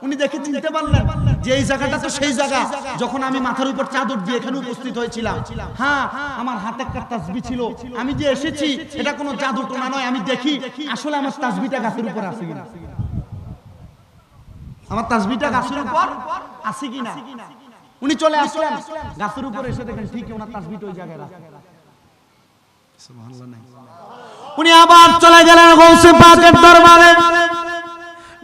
উনি দেখে চিনতে পারলেন যে এই জায়গাটা তো সেই জায়গা যখন আমি মাথার উপর চাদর দিয়ে এখানে উপস্থিত হয়েছিলাম। হ্যাঁ, আমার হাতে একটা তাসবিহ ছিল, আমি যে এসেছি এটা কোনো জাদু টোনা নয়, আমি দেখি আসলে আমার তাসবিহটা গাছের উপর আছে কিনা, আমার তাসবিহটা গাছের উপর আছে কিনা। উনি চলে আসলেন, গাছের উপর এসে দেখেন ঠিক ওনার তাসবিহটা ওই জায়গায় রাখা। সুবহানাল্লাহ নাই। উনি আবার চলে গেলেন গাউসে পাকের দরবারে,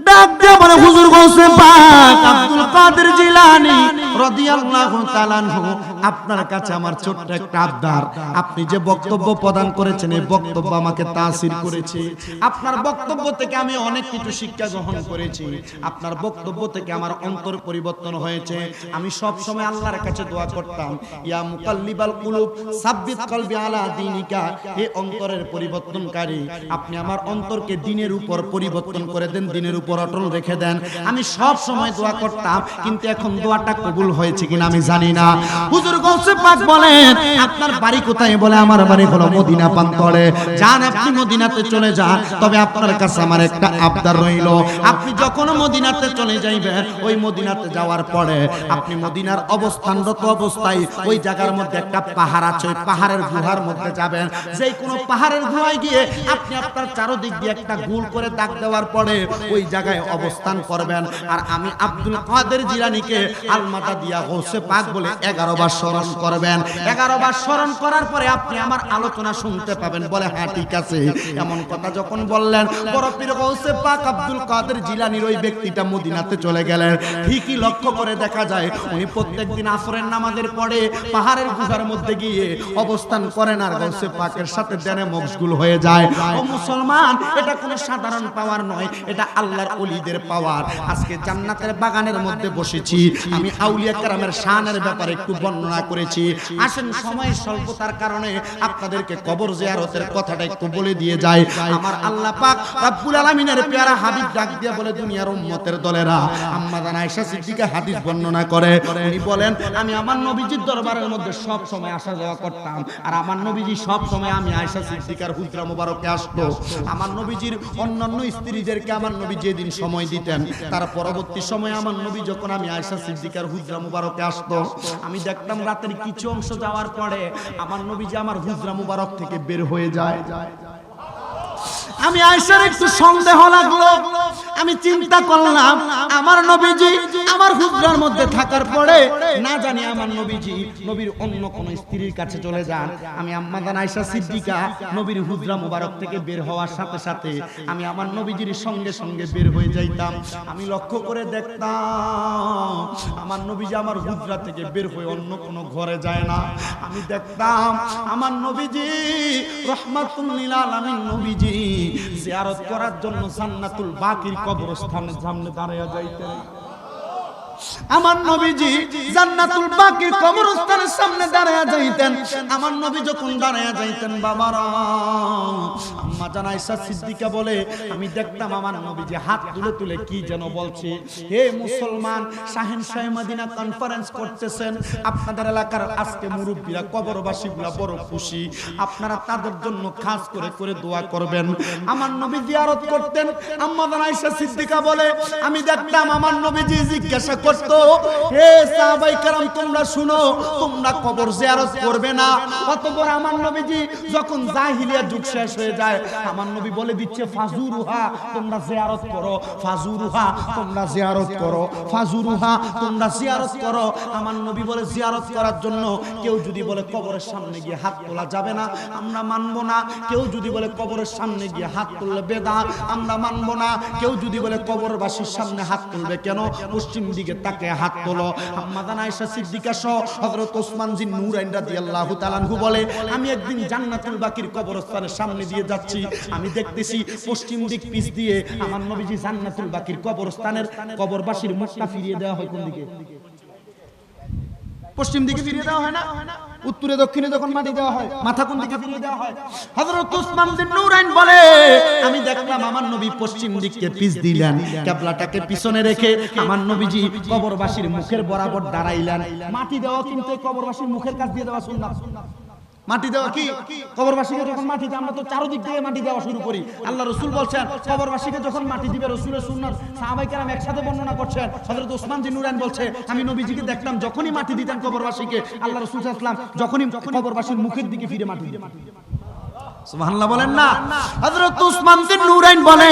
ডাক দিয়ে বলে হুজুর গাউসে পাক আব্দুল কাদের জিলানী রাদিয়াল্লাহু তাআলা আনহু আপনার কাছে আমার ছোট্ট একটা আবদার। আপনি যে বক্তব্য প্রদান করেছেন এই বক্তব্য আমাকে তাসির করেছে। আপনার বক্তব্য থেকে আমি অনেক কিছু শিক্ষা গ্রহণ করেছি। আপনার বক্তব্য থেকে আমার অন্তর পরিবর্তন হয়েছে। আমি সব সময় আল্লাহর কাছে দোয়া করতাম, ইয়া মুকাল্লিবাল কুলুব সাব্বিত কলবি আলা দীনিকা, হে অন্তরের পরিবর্তনকারী আপনি আমার অন্তরকে দ্বীনের উপর পরিবর্তন করে দেন, দ্বীনের উপর অটল রেখে দেন। আমি সব সময় দোয়া করতাম, কিন্তু এখন দোয়াটা কবুল হয়েছে কিনা আমি জানি না। হুজুর গাউসে পাক বলেন আপনার বাড়ি কোথায়? বলে আমার বাড়ি হলো মদিনা প্রান্তরে। যান আপনি মদিনাতে চলে যান, তবে আপনার কাছে আমার একটা আবদার রইল। আপনি যখন মদিনাতে চলে যাইবেন ওই মদিনাতে যাওয়ার পরে আপনি মদিনার অবস্থানরত অবস্থায় ওই জায়গার মধ্যে একটা পাহাড় আছে, ওই পাহাড়ের গুহার মধ্যে যাবেন। যেই কোনো পাহাড়ের গুহায় গিয়ে আপনি আপনার চারদিক দিয়ে একটা গোল করে দাগ দেওয়ার পরে ওই জায়গায় অবস্থান করবেন। আর আমি আব্দুল কাদের জিলানীকে আল মাদাদ দিয়া গৌসে পাক বলে 11 বার স্মরণ করবেন। 11 বার স্মরণ করার পরে আপনি আমার আলোচনা শুনতে পাবেন। বলে হ্যাঁ ঠিক আছে। এমন কথা যখন বললেন, বড় পীর গৌসে পাক আব্দুল কাদের জিলানীর ওই ব্যক্তিটা মদিনাতে চলে গেলেন। ঠিকই লক্ষ্য করে দেখা যায় উনি প্রত্যেকদিন আসরের নামাজের পরে পাহাড়ের গুহার মধ্যে গিয়ে অবস্থান করেন আর গৌসে পাকের সাথে ধ্যানে মশগুল হয়ে যায়। ও মুসলমান, এটা কোনো সাধারণ পাওয়ার নয়, এটা আল্লাহর ওলিদের পাওয়ার। আজকে জান্নাতের বাগানের মধ্যে বসেছি, আমি আউলিয়া কেরামের শানের ব্যাপারে একটু বর্ণনা করেছি। আসেন সময় স্বল্পতার কারণে আপনাদেরকে কবর জিয়ারতের কথাটা একটু বলে দিয়ে যায়। আমার আল্লাহ পাক রব্বুল আলামিনের পেয়ারা হাবিব ডাক দিয়ে বলে, দুনিয়ার উম্মতের দলেরা, আম্মা জান আয়েশা সিদ্দিকা হাদিস বর্ণনা করে, উনি বলেন আমি আমার নবীজির দরবারের মধ্যে সব সময় আসা যাওয়া করতাম, আর আমার নবীজি সব সময় আমি আয়েশা সিদ্দিকার হুজরা মুবারকে আসতো। আমার নবীজির অন্যান্য স্ত্রীদেরকে আমার নবী যেদিন সময় দিতেন, তার পরবর্তী সময় আমার নবী যখন আমি আয়েশা সিদ্দিকার হুজরা মুবারকে আসতো, আমি দেখতাম রাতের কিছু অংশ যাওয়ার পরে আমার নবীজি আমার হুজরা মুবারক থেকে বের হয়ে যায়। আমি আয়েশার একটু সন্দেহ লাগলো, আমি চিন্তা করলাম আমার নবীজি আমার হুজরার মধ্যে থাকার পরে না জানি আমার নবীজি নবীর অন্য কোন স্ত্রীর কাছে চলে যান। আমি আম্মা জান আয়েশা সিদ্দিকা নবীর হুজরা মুবারক থেকে বের হওয়ার সাথে সাথে আমি আমার নবীজির সঙ্গে সঙ্গে বের হয়ে যাইতাম। আমি লক্ষ্য করে দেখতাম আমার নবীজি আমার হুজরা থেকে বের হয়ে অন্য কোন ঘরে যায় না। আমি দেখতাম আমার নবীজি রহমাতুল লিল আলামিন নবীজি জিয়ারত করার জন্য জান্নাতুল বাকির কবরস্থানের সামনে দাঁড়িয়ে যাইতেন। আমার নবীজি জান্নাতুল বাকির কবরস্থানের সামনে দাঁড়িয়ে যাইতেন। আমার নবী যখন দাঁড়িয়ে যাইতেন, বাবারা আম্মা জান আয়েশা সিদ্দিকা বলে আমি দেখতাম আমার নবীজি হাত তুলে তুলে কি যেন বলছে। হে মুসলমান, শাহিন শাহে মদিনা কনফারেন্স করতেছেন, আপনাদের এলাকার আজকে মুরব্বীরা কবরবাসীগুলা বড় খুশি, আপনারা তাদের জন্য খাস করে করে দোয়া করবেন। আমার নবী জিয়ারত করতেন। আম্মা জান আয়েশা সিদ্দিকা বলে আমি দেখতাম আমার নবীজি জিজ্ঞাসা করতো, হে সাহাবায়ে কেরাম তোমরা শুনো, তোমরা কবর জিয়ারত করবে না? অতঃপর আমার নবীজি যখন জাহিলিয়া যুগ শেষ হয়ে যায়, আমার নবী বলে দিচ্ছে ফাজুরুহা, তোমরা জিয়ারত করো, ফাজুরুহা তোমরা জিয়ারত করো, ফাজুরুহা তোমরা জিয়ারত করো। আমার নবী বলে জিয়ারত করার জন্য কেউ যদি বলে কবরের সামনে গিয়ে হাত তোলা যাবে না, আমরা মানব না। কেউ যদি বলে কবরের সামনে গিয়ে হাত তুললে বেদাত, আমরা মানব না। কেউ যদি বলে কবরবাসীর সামনে হাত তুলবে কেন, পশ্চিম দিকে তাকে হাত তোলো। আম্মা জান আয়েশা সিদ্দিকা সহ হযরত ওসমান জিন নূরাইন রাদিয়াল্লাহু তাআলা আনহু বলে আমি একদিন জান্নাতুল বাকির কবরস্থানের সামনে দিয়ে যাচ্ছি, আমি দেখতেছি পশ্চিম দিক পিছ দিয়ে আমার নবীজি জান্নাতুল বাকির কবরস্থানের কবরবাসীর মুখটা ফিরিয়ে দেওয়া হয় কোন দিকে? পশ্চিম দিকে ফিরিয়ে দেওয়া হয় না? উত্তরে দক্ষিণে যখন মাটি দেওয়া হয় মাথা কোন দিকে ফিরিয়ে দেওয়া হয়? হযরত ওসমান বিন নূরাইন বলে আমি দেখলাম আমার নবী পশ্চিম দিকে পিছ দিলেন, কিবলাটাকে পিছনে রেখে আমার নবীজি কবরবাসীর মুখের বরাবর দাঁড়াইলেন। মাটি দেওয়া কিন্তু কবরবাসীর মুখের কাছ দিয়ে দেওয়া সুন্নাত। মাটি দেওয়া কি কবরবাসীকে যখন মাটি দেয় আমরা তো চারদিক থেকে মাটি দেওয়া শুরু করি। আল্লাহ রাসূল বলছেন কবরবাসীকে যখন মাটি দিবে রাসূলের সুন্নাত সাহাবায়ে কেরাম একসাথে বর্ণনা করছেন। হযরত ওসমান বিন নূরাইন বলছে আমি নবীজিকে দেখলাম যখনই মাটি দিতেন কবরবাসীকে, আল্লাহ রাসূল সাল্লাল্লাহু আলাইহি ওয়াসাল্লাম যখনই কবরবাসীর মুখের দিকে ফিরে মাটি দিতেন। সুবহানাল্লাহ বলেন না? হযরত ওসমান বিন নূরাইন বলে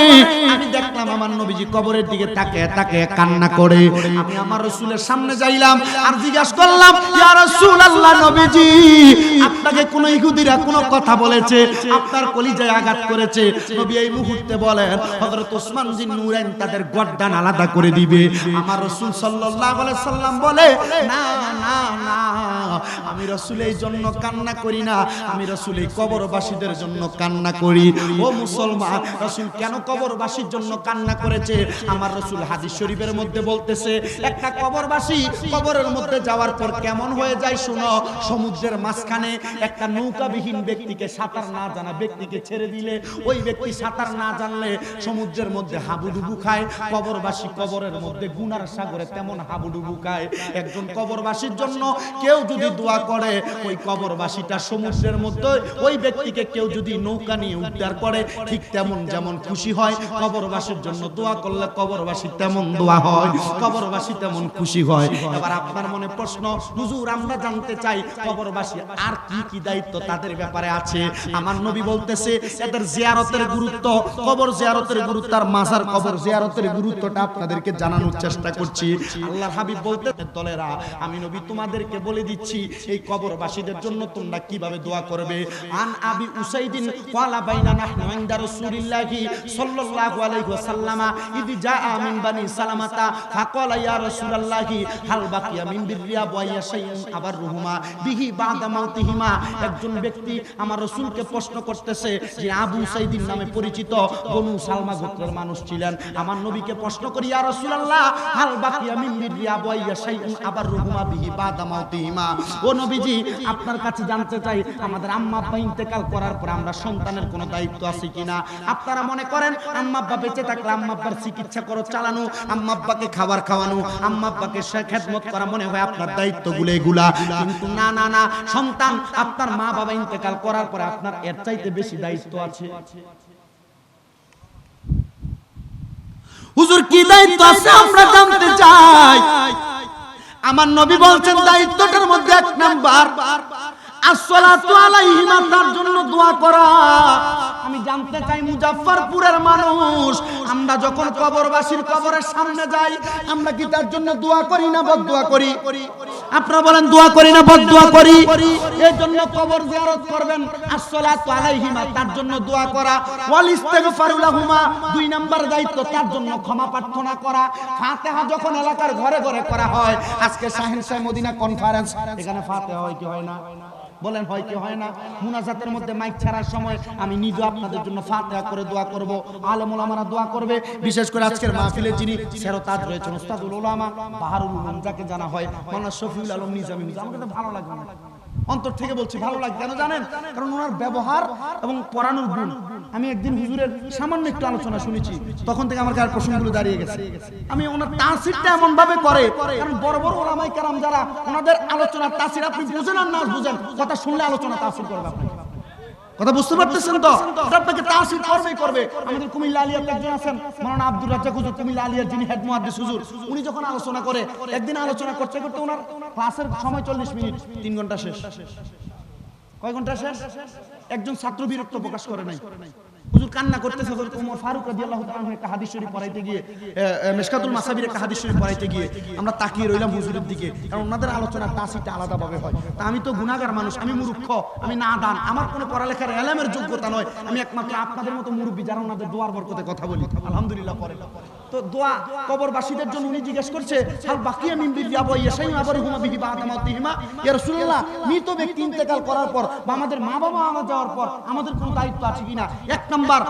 আমি দেখলাম আমার নবীজি কবরের দিকে তাকিয়ে তাকিয়ে কান্না করে। আমি আমার রাসূলের সামনে যাইলাম আর জিজ্ঞাসা করলাম ইয়া রাসূলুল্লাহ নবীজি আপনাকে কোন ইহুদিরা কোন কথা বলেছে, আপনার কলিজায় আঘাত করেছে? নবী এই মুহূর্তে বলেন হযরত ওসমান বিন নূরাইন তাদের গর্দান আলাদা করে দিবে। আমার রাসূল সাল্লাল্লাহু আলাইহি সাল্লাম বলে না না না, আমি রাসূল এই জন্য কান্না করি না, আমি রাসূল এই কবরবাসীদের জন্য কান্না করি। ও মুসলমান, রাসূল কেন কবরবাসীর জন্য কান্না করেছে? আমার রাসূল হাদিস শরীফের মধ্যে বলতেছে একটা কবরবাসী কবরের মধ্যে যাওয়ার পর কেমন হয়ে যায় শুনো। সমুদ্রের মাঝখানে একটা নৌকাবিহীন ব্যক্তিকে, সাঁতার না জানা ব্যক্তিকে ছেড়ে দিলে ওই ব্যক্তি সাঁতার না জানলে সমুদ্রের মধ্যে হাবুডুবু খায়। কবরবাসী কবরের মধ্যে গুনার সাগরে তেমন হাবুডুবু খায়। একজন কবরবাসীর জন্য কেউ যদি দোয়া করে ওই কবরবাসীটা সমুদ্রের মধ্যে ওই ব্যক্তিকে কেউ যদি নৌকা নিয়ে উদ্ধার করে ঠিক তেমন যেমন খুশি হয় কবরবাসীর জন্য দোয়া করলে কবরবাসী তেমন দোয়া হয়, কবরবাসী তেমন খুশি হয়। এবার আপনার মনে প্রশ্ন, হুজুর আমরা জানতে চাই কবরবাসী আর কি কি দায়িত্ব তাদের ব্যাপারে আছে। আমার নবী বলতেছে এদের জিয়ারতের গুরুত্ব, কবর জিয়ারতের গুরুত্ব আর মাজার কবর জিয়ারতের গুরুত্বটা আপনাদেরকে জানানোর চেষ্টা করছি। আল্লাহর হাবিব বলতে দলেরা আমি নবী তোমাদেরকে বলে দিচ্ছি এই কবরবাসীদের জন্য তোমরা কিভাবে দোয়া করবে। আন আবি উসাইদিন ওয়ালা বাইনা নাহনু ইনদা রাসূলিল্লাহি সাল্লাল্লাহু আলাইহি ওয়াসাল্লাম ইদ জাআ মিন বানি সালামাতা ফাকালা ইয়া রাসূলুল্লাহি হাল বাকিয়া মিন বিররিয়া ওয়া ইয়াশাইউন আবাররুহুমা বিহি বাদা মাউতিহিমা। একজন ব্যক্তি আমার রাসূলকে প্রশ্ন করতেছে যে আবু উসাইদিন নামে পরিচিত বনু সালমা গোত্রের মানুষ ছিলেন। আমার নবীকে প্রশ্ন করি ইয়া রাসূলুল্লাহ হাল বাকিয়া মিন বিররিয়া ওয়া ইয়াশাইউন আবাররুহুমা বিহি বাদা মাউতিহিমা। ও নবীজি আপনার কাছে জানতে চাই আমাদের আম্মা আব্বা ইন্তেকাল করার পর আমরা সন্তানের কোনো দায়িত্ব আছে কিনা। আপনারা মনে করেন আম্মা আব্বা বেঁচে থাকলে আম্মা আব্বার চিকিৎসা খরচ চালানো, আম্মা আব্বাকে খাবার খাওয়ানো, আম্মা আব্বাকে খেদমত করা মনে হয় আপনার দায়িত্বগুলো এগুলা। কিন্তু না না না, সন্তান আপনার মা বাবা ইন্তেকাল করার পরে আপনার এর চাইতে বেশি দায়িত্ব আছে। হুজুর কি দায়িত্ব আছে আমরা জানতে চাই। আমার নবী বলছেন দায়িত্বটার মধ্যে এক নাম্বার আসসালাতু আলাইহিমা, তার জন্য দোয়া করা। আমি জানতে চাই মুজাফফরপুরের মানুষ আমরা যখন কবরবাসীর কবরের সামনে যাই আমরা কি তার জন্য দোয়া করি না বদদোয়া করি? আপনারা বলেন দোয়া করি না বদদোয়া করি? এই জন্য কবর জিয়ারত করবেন, আসসালাতু আলাইহিমা তার জন্য দোয়া করা, ওয়াল ইস্তিগফারু লাহুমা দুই নাম্বার দায়িত্ব তার জন্য ক্ষমা প্রার্থনা করা। ফাতিহা যখন এলাকার ঘরে ঘরে করা হয়, আজকে শাহিন শাহ মদিনা কনফারেন্স এখানে ফাতিহা হয় কি হয় না? বলেন হয় কি হয় না? মুনাজাতের মধ্যে মাইক ছাড়ার সময় আমি নিজে আপনাদের জন্য ফাতিহা করে দোয়া করব, আলেম ওলামারা দোয়া করবে। বিশেষ করে আজকের মাহফিলে যিনি সেরতাজ রয়েছেন উস্তাদুল উলামা বাহারুল উলুম যাকে জানা হয় মাওলানা শফিউল আলম নিজামী, আমাকে তো ভালো লাগে না, অন্তর থেকে বলছি ভালো লাগে। কেন জানেন? কারণ ওনার ব্যবহার এবং পড়ানোর গুণ। আমি একদিন হুজুরের সামান্য একটু আলোচনা শুনেছি, তখন থেকে আমার কাছে প্রশ্নগুলো দাঁড়িয়ে গেছে। আমি ওনার তাসিরটা এমন ভাবে করে, কারণ বড় বড় ওলামায়ে কেরাম যারা ওনাদের আলোচনার তাসির আপনি বুঝেন আর না বুঝেন, কথা শুনলে আলোচনা তাসির করবে আপনাকে। কথা বুঝতে পারতেছেন তো? আপনাকে তাসির করবেই করবে। আমাদের কুমিল্লা আলিয়াতে একজন আছেন মাওলানা আব্দুর রাজ্জাক হুজুর, কুমিল্লা আলিয়ার যিনি হেড মুহাদ্দিস হুজুর, উনি যখন আলোচনা করে একদিন আলোচনা করতে করতে ওনার ক্লাসের সময় 40 মিনিট, 3 ঘন্টা শেষ। কয় ঘন্টা শেষ? একজন ছাত্র বিরক্ত প্রকাশ করে নাই। হুজুর কান্না করতেছে, হযরত ওমর ফারুক রাদিয়াল্লাহু তাআলা একটা হাদিস শরীফ পড়াইতে গিয়ে, মিশকাতুল মাসাবির একটা হাদিস শরীফ পড়াইতে গিয়ে আমরা তাকিয়ে রইলাম হুজুরের দিকে, কারণ ওনাদের আলোচনার তাসিরটা আলাদা ভাবে হয়। তা আমি তো গুনাহগার মানুষ, আমি মূর্খ, আমি নাদান, আমার কোনো পড়ালেখার ইলমের যোগ্যতা নয়। আমি একমাত্র আপনাদের মতো মুরব্বি যারা ওনাদের দোয়ার বরকতে কথা বলি, আলহামদুলিল্লাহ পড়ে। তো দোয়া কবরবাসীদের জন্য উনি জিজ্ঞেস করছে হাল বাকিয়া মিন বিররিয়া ওয়া ইয়াশাইউন আবারহুমা বিহি বাদা মাউতিহিমা। ইয়া রাসূলুল্লাহ, মৃত ব্যক্তি ইন্তেকাল করার পর বা আমাদের মা বাবা মারা যাওয়ার পর আমাদের কোনো দায়িত্ব আছে কিনা? এক নাম্বার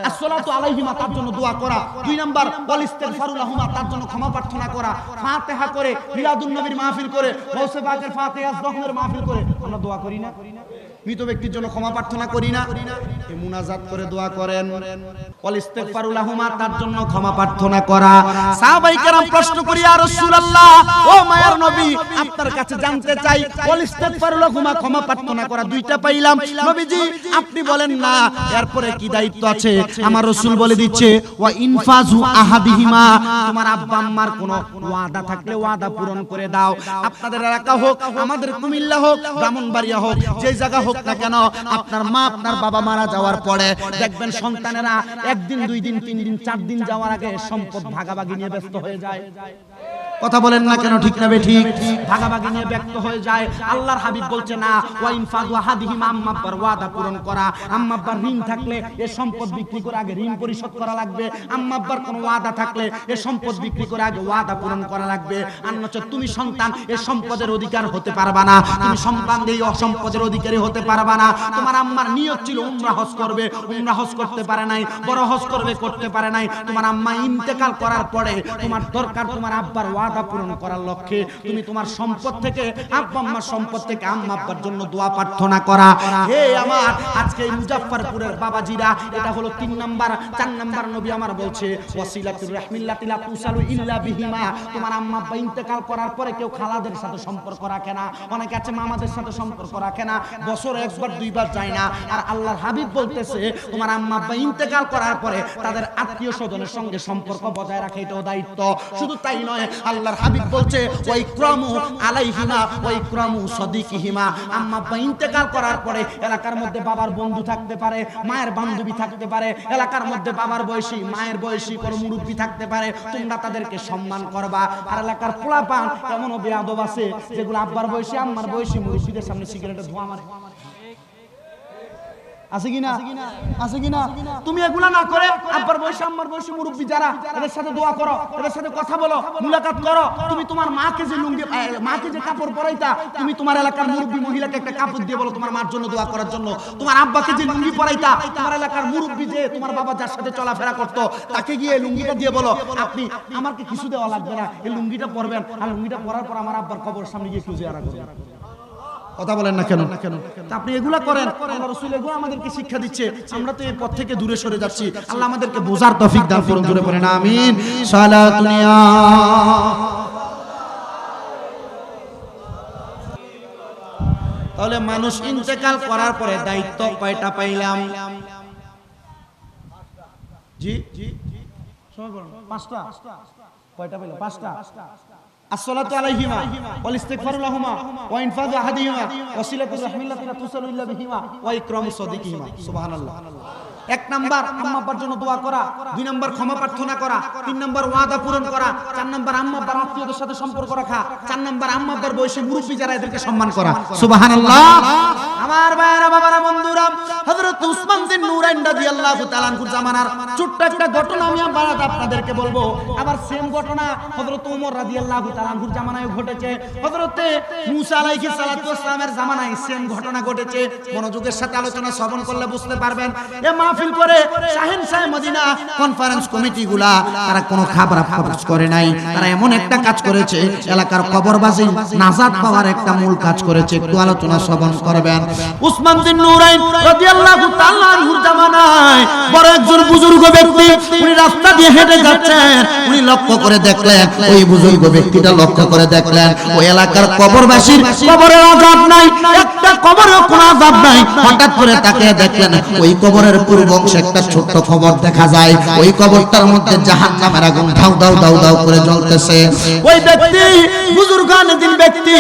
আসসালাতু আলাইহিমা তার জন্য দোয়া করা, দুই নাম্বার ওয়াল ইস্তিগফারু লাহুমা তার জন্য ক্ষমা প্রার্থনা করা, ফাতিহা করে মিলাদুন নবীর মাহফিল করে গাউসে পাকের ফাতিহা রহমের মাহফিল করে আমরা দোয়া করি না? মৃত ব্যক্তির জন্য ক্ষমা প্রার্থনা করি না? এই মুনাজাত করে দোয়া করেন, ওয়াল ইস্তিগফারু লাহুমা তার জন্য ক্ষমা প্রার্থনা করা। সাহাবায়ে কেরাম প্রশ্ন করি ইয়া রাসূলুল্লাহ, ও মায়ার নবী আপনার কাছে জানতে চাই ওয়াল ইস্তিগফারু লাহুমা ক্ষমা প্রার্থনা করা দুইটা পাইলাম, নবীজি আপনি বলেন না এরপরে কি দায়িত্ব আছে? আমার রাসূল বলে দিচ্ছে ওয়া ইনফাজু আহাদিহিমা, তোমার আব্বা আম্মার কোনো ওয়াদা থাকলে ওয়াদা পূরণ করে দাও। আপনাদের এলাকা হোক, আমাদের কুমিল্লা হোক, ব্রাহ্মণবাড়িয়া হোক, যে জায়গা হোক না কেন, আপনার মা আপনার বাবা মারা যাওয়ার পরে দেখবেন সন্তানেরা একদিন, 2 দিন, 3 দিন, 4 দিন যাওয়ার আগে সম্পদ ভাগাভাগি নিয়ে ব্যস্ত হয়ে যায়। কথা বলেন না কেন? ঠিক না বেঠিক? ভাগাভাগি নিয়ে ব্যস্ত হয়ে যায়। আল্লাহর হাবিব বলছে না ওয়া ইনফাজু আহাদিহিমা, আম্মা আব্বার ওয়াদা পূরণ করা। আম্মা আব্বার ঋণ থাকলে এ সম্পদ বিক্রি করে আগে ঋণ পরিশোধ করা লাগবে। আম্মা আব্বার কোনো ওয়াদা থাকলে এ সম্পদ বিক্রি করে আগে ওয়াদা পূরণ করা লাগবে। আর নচেত তুমি সন্তান এ সম্পদের অধিকার হতে পারবা না, তুমি সন্তান এই অসম্পদের অধিকারী হতে পারবা না। তোমার আম্মার নিয়ত ছিল উমরা হজ করবে, উমরা হজ করতে পারে নাই, বড় হজ করবে, করতে পারে নাই। তোমার আম্মা ইন্তেকাল করার পরে তোমার দরকার তোমার আব্বার ওয়াদা ওয়াদা পূরণ করার লক্ষ্যে তুমি তোমার সম্পদ থেকে আব্বা আম্মার সম্পদ থেকে আম্মা আব্বার জন্য দোয়া প্রার্থনা করা। হে আমার আজকে এই মুজাফফরপুরের বাবাজিরা, এটা হলো 3 নাম্বার। 4 নাম্বার নবী আমার বলছে ওয়াসিলাতুর রাহমিল্লাতি লা তুসালু ইল্লা বিহিমা। তোমার আম্মা আব্বা ইন্তেকাল করার পরে কেউ খালাদের সাথে সম্পর্ক রাখে না, অনেকে আছে মামাদের সাথে সম্পর্ক রাখে না, বছরে একবার দুইবার যায় না। আর আল্লাহর হাবিব বলতেছে তোমার আম্মা আব্বা ইন্তেকাল করার পরে তাদের আত্মীয় স্বজনের সঙ্গে সম্পর্ক বজায় রাখা এটাও দায়িত্ব। শুধু তাই নয়, আল্লাহর হাবিব বলছে ওয়া ইকরামু আলাইহিমা ওয়া ইকরামু সাদিকিহিমা। আম্মা আব্বা ইন্তেকাল করার পরে এলাকার মধ্যে বাবার বন্ধু থাকতে পারে, মায়ের বান্ধবী থাকতে পারে, এলাকার মধ্যে বাবার বয়সী মায়ের বয়সী কোনো মুরব্বী থাকতে পারে, তোমরা তাদেরকে সম্মান করবা। আর এলাকার পোলাপান এমনও বেয়াদব আছে যেগুলো আব্বার বয়সী আম্মার বয়সী মুরব্বীদের সামনে সিগারেটের ধোঁয়া মারে। আছে কিনা? আছে কিনা? তুমি এগুলা না করে আব্বার বয়সী আম্মার বয়সী মুরব্বী যারা, এদের সাথে দোয়া করো, এদের সাথে কথা বলো, মুলাকাত করো। তুমি তোমার মাকে যে লুঙ্গি, মাকে যে কাপড় পরাইতা, তুমি তোমার এলাকার মুরব্বী মহিলাকে একটা কাপড় দিয়ে বলো তোমার মার জন্য দোয়া করার জন্য। তোমার আব্বাকে যে লুঙ্গি পরাইতা, তোমার এলাকার মুরব্বী যে তোমার বাবা যার সাথে চলাফেরা করতো, তাকে গিয়ে লুঙ্গিটা দিয়ে বলো আপনি আমাকে কিছু দেওয়া লাগবে না, এই লুঙ্গিটা পরবেন, আর লুঙ্গিটা পরার পর আমার আব্বার কবরের সামনে গিয়ে একটু জিয়ারা করবেন। কথা বলেন না কেন? আপনি এগুলা করেন, আল্লাহ রাসূল এগুলো আমাদেরকে শিক্ষা দিচ্ছে। আমরা তো এই পথ থেকে দূরে সরে যাচ্ছি। আল্লাহ আমাদেরকে বোঝার তৌফিক দান করুন। জোরে পড়েন আমিন। সালাতুনিয়া। তাহলে মানুষ ইন্তেকাল করার পরে দায়িত্ব কয়টা পাইলাম? জি সবাই বলুন। 5টা। কয়টা পাইলাম? 5টা। الصلاة عليهما والاستغفار لهما وإنفاذ أحدهما وصلة الرحم التي لا تصل إلا بهما وإكرام صديقهما سبحان الله। 1 নাম্বার আম্মা আব্বার জন্য দোয়া করা, 2 নাম্বার ক্ষমা প্রার্থনা করা, 3 নাম্বার ওয়াদা পূরণ করা, 4 নাম্বার আম্মা আব্বার আত্মীয়দের সাথে সম্পর্ক রাখা, 4 নাম্বার আম্মা আব্বার বয়সী মুরব্বি যারা এদেরকে সম্মান করা। সুবহানাল্লাহ। আমার ভাইরা বাবারা বন্ধুরা, হযরত উসমান বিন নুরাইন রাদিয়াল্লাহু তাআলা আনহুর জামানার ছোট্ট একটা ঘটনা আমি আপনাদেরকে বলবো। আবার সেম ঘটনা হযরত ওমর রাদিয়াল্লাহু তাআলা আনহুর জামানায় ঘটেছে, হযরতে মুসা আলাইহিস সালাতু ওয়াস সালামের জামানায় সেম ঘটনা ঘটেছে। মনোযোগের সাথে আলোচনা শ্রবণ করলে বুঝতে পারবেন। এ মাহফিল করে শাহেনশাহ মদিনা কনফারেন্স কমিটিগুলা তারা কোনো খারাপ কাজ করে নাই, তারা এমন একটা কাজ করেছে, এলাকার কবরবাসী নাজাত পাওয়ার একটা মূল কাজ করেছে। একটু আলোচনা শ্রবণ করবেন। উসমান বিন নুরাইন রাদিয়াল্লাহু তাআলা আনহুর জামানায় বড় একজন বুজুর্গ ব্যক্তি, উনি রাস্তা দিয়ে হেঁটে যাচ্ছেন, উনি লক্ষ্য করে দেখলেন, ওই বুজুর্গ ব্যক্তিটা লক্ষ্য করে দেখলেন ওই এলাকার কবরবাসীর কবরের আযাব নাই, একটা কবরেও কোনো আযাব নাই। হঠাৎ করে তাকে দেখলেন ওই কবরের পূর্ব অংশে একটা ছোট্ট কবর দেখা যায়, ওই কবরটার মধ্যে জাহান্নামের আগুন ধাউ দাউ দাউ দাউ করে জ্বলতেছে। ওই ব্যক্তি বুজুর্গানেদিন ব্যক্তি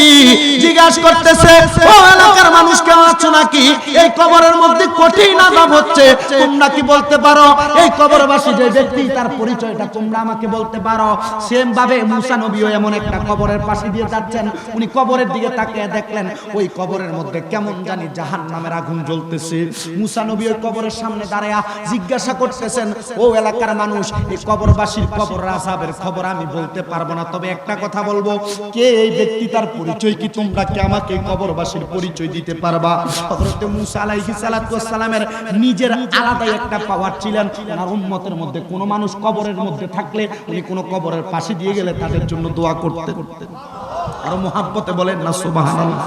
জিজ্ঞাসা করতেছে, ও এলাকার মানুষ কেউ আছো নাকি? এই কবরের মধ্যে কঠিন আযাব হচ্ছে, তোমরা কি বলতে পারো? এই কবরবাসী যে ব্যক্তি তার পরিচয়টা তোমরা আমাকে বলতে পারো? সেম ভাবে মুসা নবীও এমন একটা কবরের পাশে দিয়ে যাচ্ছেন, উনি কবরের দিকে তাকিয়ে দেখলেন ওই কবরের মধ্যে কেমন জানি জাহান্নামের আগুন জ্বলতেছে। মুসা নবী ওই কবরের সামনে দাঁড়ায়া জিজ্ঞাসা করতেছেন, ও এলাকার মানুষ, এই কবরবাসীর কবর আযাবের খবর আমি বলতে পারবো না, তবে একটা কথা বলবো, কে এই ব্যক্তি তার পরিচয় কি তোমরা কি আমাকে কবরবাসীর পরিচয় দিতে পারবা? হযরত মুসা আলাইহিস সালাতু ওয়াস সালামের নিজের আলাদা একটা পাওয়ার ছিলেন, ওনার উম্মতের মধ্যে কোনো মানুষ কবরের মধ্যে থাকলে উনি কোনো কবরের পাশে দিয়ে গেলে তাদের জন্য দোয়া করতেন। আর মুহাব্বতে বলেন না সুবহানাল্লাহ।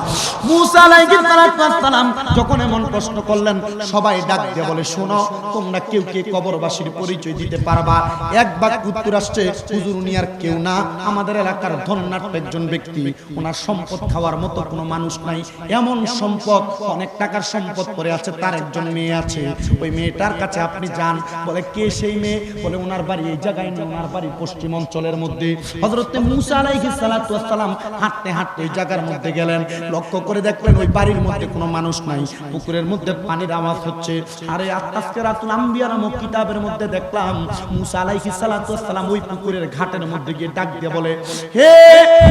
মুসা আলাইহিস সালাতু ওয়াস সালাম যখন এমন প্রশ্ন করলেন, সবাই ডাক দিয়ে বলে, শোনো, তোমরা কেউ কে কবরবাসীর পরিচয় দিতে পারবা? এক বাক উত্তর আসছে, হুজুর উনি আর কেউ না, আমাদের এলাকার ধন্যাঢ্য একজন ব্যক্তি, ওনার সম্পদ খাওয়ার মতো কোনো মানুষ নাই, এমন সম্পদ, অনেক টাকার সম্পদ পড়ে আছে, তার একজন মেয়ে আছে, ওই মেয়েটার কাছে আপনি যান। বলে, কে সেই মেয়ে? বলে, ওনার বাড়ি এই জায়গায় না, ওনার বাড়ি পশ্চিম অঞ্চলের মধ্যে। হযরত মুসা আলাইহিস সালাতু ওয়াস সালাম হাঁটতে হাঁটতে ওই জায়গার মধ্যে গেলেন, লক্ষ্য করে দেখলেন ওই বাড়ির মধ্যে কোনো মানুষ নাই, পুকুরের মধ্যে পানির আওয়াজ হচ্ছে। আরে তাজকিরাতুল আম্বিয়া নামক কিতাবের মধ্যে দেখলাম মুসা আলাইহিস সালাতু ওয়াস সালাম ওই পুকুরের ঘাটের মধ্যে গিয়ে ডাক দিয়ে বলে, হে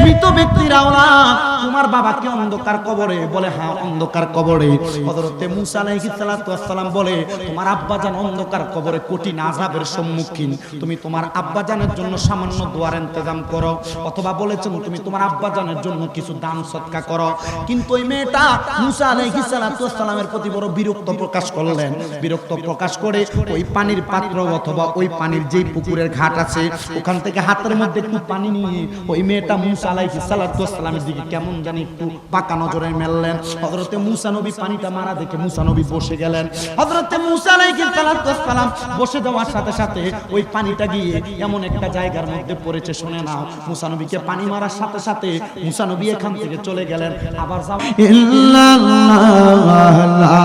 মৃত ব্যক্তির আওলাদ, তোমার বাবা কি অন্ধকার কবরে? বলে, হ্যাঁ অন্ধকার কবরে। হযরত মুসা আলাইহিস সালাতু ওয়াস সালাম বলে, তোমার আব্বাজান অন্ধকার কবরে কঠিন আযাবের সম্মুখীন, তুমি তোমার আব্বাজানের জন্য সামান্য দোয়ার ইন্তজাম করো। অথবা বলেছেন, তুমি তোমার আব্বাজান আব্বাজানের জন্য কিছু দান সদকা করো। কিন্তু ওই মেয়েটা মুসা আলাইহিস সালাতু ওয়াস সালামের প্রতি বড় বিরক্ত প্রকাশ করলেন। বিরক্ত প্রকাশ করে ওই পানির পাত্র অথবা ওই পানির যেই পুকুরের ঘাট আছে ওখান থেকে হাতের মধ্যে একটু পানি নিয়ে ওই মেয়েটা মুসা আলাইহিস সালাতু ওয়াস সালামের দিকে কেমন জানি একটু পাকা নজরে মেললেন। হযরতে মুসা নবী পানিটা মারা দেখে মুসা নবী বসে গেলেন। হযরতে মুসা আলাইহিস সালাতু ওয়াস সালাম বসে যাওয়ার সাথে সাথে ওই পানিটা গিয়ে এমন একটা জায়গার মধ্যে পড়েছে, শুনে নাও, মুসা নবীকে পানি মারার সাথে সাথে মুসা নবী এখান থেকে চলে গেলেন। আবার যাও ইল্লাল্লাহ লা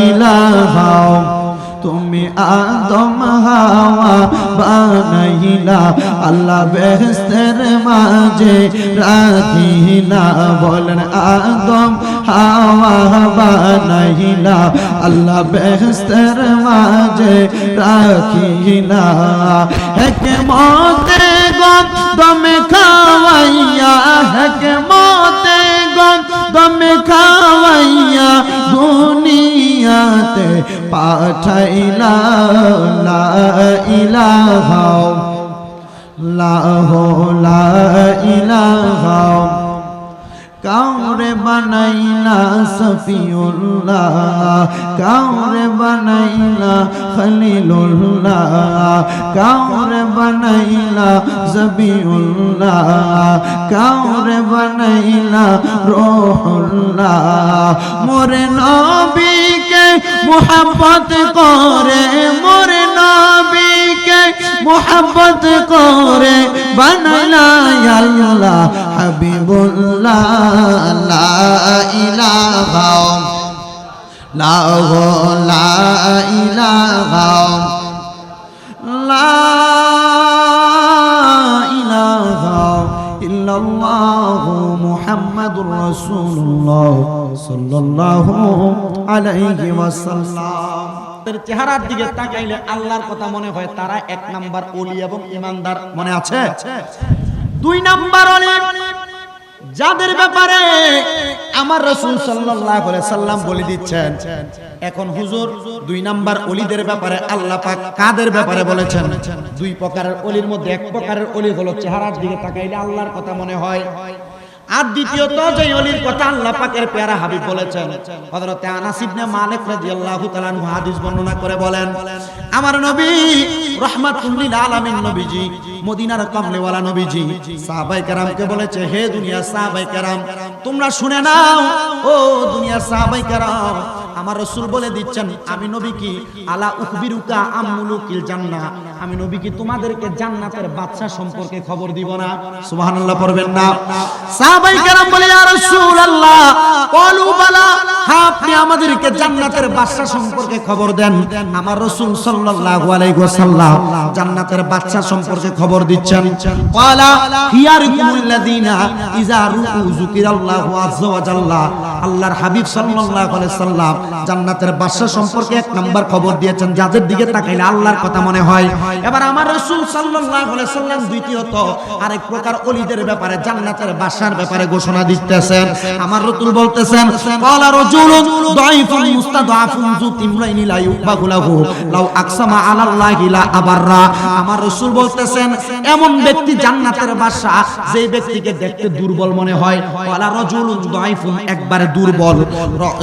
ইলাহা, তুমি আদম হাওয়া বানাইলা, আল্লাহ বেহেশতের মাঝে রাখিলা। বলেন আদম হাওয়া বানাইলা, আল্লাহ বেহেশতের মাঝে রাখিলা। হিকমতে গদমে খাওয়াইয়া, হিকমতে গদমে খাওয়াইয়া দুনিয়াতে পাঠাইলা। লা ইলাহা লা ইলাহা, কাউরে বানাইলা সফিউল্লাহ, কাউরে বানাইলা খলিলুল্লাহ, কাউরে বানাইলা জবিউল্লাহ, কাউরে বানাইলা রূহুল্লাহ। মোরে নবীকে মুহাব্বত করে, মোরে নবীকে মুহাব্বত করে বানাইলা আল্লাহ হাবিবুল্লাহ। লা ইলাহা লা ইলাহা লা ইলাহা ইল্লাল্লাহু মুহাম্মাদুর রাসূলুল্লাহ সাল্লাল্লাহু আলাইহি ওয়াসাল্লাম। চেহারার দিকে তাকাইলে আল্লাহর কথা মনে হয়, তারা এক নাম্বার ওলি এবং ইমানদার। মনে আছে? দুই নাম্বার ওলি যাদের ব্যাপারে আমার রাসূল সাল্লাল্লাহু আলাইহি সাল্লাম বলে দিচ্ছেন। এখন হুজুর দুই নাম্বার ওলিদের ব্যাপারে আল্লাহ পাক কাদের ব্যাপারে বলেছেন? দুই প্রকারের ওলির মধ্যে এক প্রকারের ওলি হলো চেহারার দিকে তাকাইলে আল্লাহর কথা মনে হয়। আর দ্বিতীয়ত যে ওলির কথা আল্লাহ পাকের প্যারা হাবিব বলেছেন, হযরতে আনাস ইবনে মালিক রাদিয়াল্লাহু তাআলা আনহু হাদিস বর্ণনা করে বলেন, আমার নবী রাহমাতুল লিল আলামিন নবীজি, মদিনার কামলেওয়ালা নবীজি সাহাবায়ে কেরামকে বলেছে, হে দুনিয়ার সাহাবায়ে কেরাম তোমরা শুনে নাও, ও দুনিয়ার সাহাবায়ে কেরাম, আমার রাসূল বলে দিচ্ছেন, আমি নবী কি আলা উখবিরুকা আমুলুকিল জান্নাহ, আমি নবী কি তোমাদেরকে জান্নাতের বাদশা সম্পর্কে খবর দিব না? সুবহানাল্লাহ পড়বেন না? সাহাবায়ে কেরাম বলে, ইয়া রাসূলুল্লাহ, ক্বালু বালা, হ্যাঁ আপনি আমাদেরকে জান্নাতের বাদশা সম্পর্কে খবর দেন। আমার রাসূল সাল্লাল্লাহু আলাইহি ওয়াসাল্লাম জান্নাতের বাদশা সম্পর্কে খবর দিচ্ছেন। ক্বালা হিয়ারকুমুল্লাযিনা ইযা রুউ যুকিরাল্লাহু আযজা ওয়া জাল্লা, আল্লাহর হাবিব সাল্লাল্লাহু আলাইহি সাল্লাম জান্নাতের বাদশা সম্পর্কে এক নাম্বার খবর দিয়েছেন, যাদের দিকে তাকাইলে আল্লাহর কথা মনে হয়। এবার আমার রাসূল সাল্লাল্লাহু আলাইহি সাল্লাম দ্বিতীয়ত আরেক প্রকার ওলিদের ব্যাপারে জান্নাতের বাদশার ব্যাপারে ঘোষণা দিতেছেন। আমার রাসূল বলতেছেন, ক্বালা রাজুলুন দাঈফুন মুস্তাদআফুন যু তিমরাইনি লা ইউবাহু লাহু লাউ আকসামা আলাল্লাহি লা আবাররা। আমার রাসূল বলতেছেন, এমন ব্যক্তি জান্নাতের বাদশা যে ব্যক্তিকে দেখতে দুর্বল মনে হয়। ক্বালা রাজুলুন দাঈফুন, একবারে দুর্বল।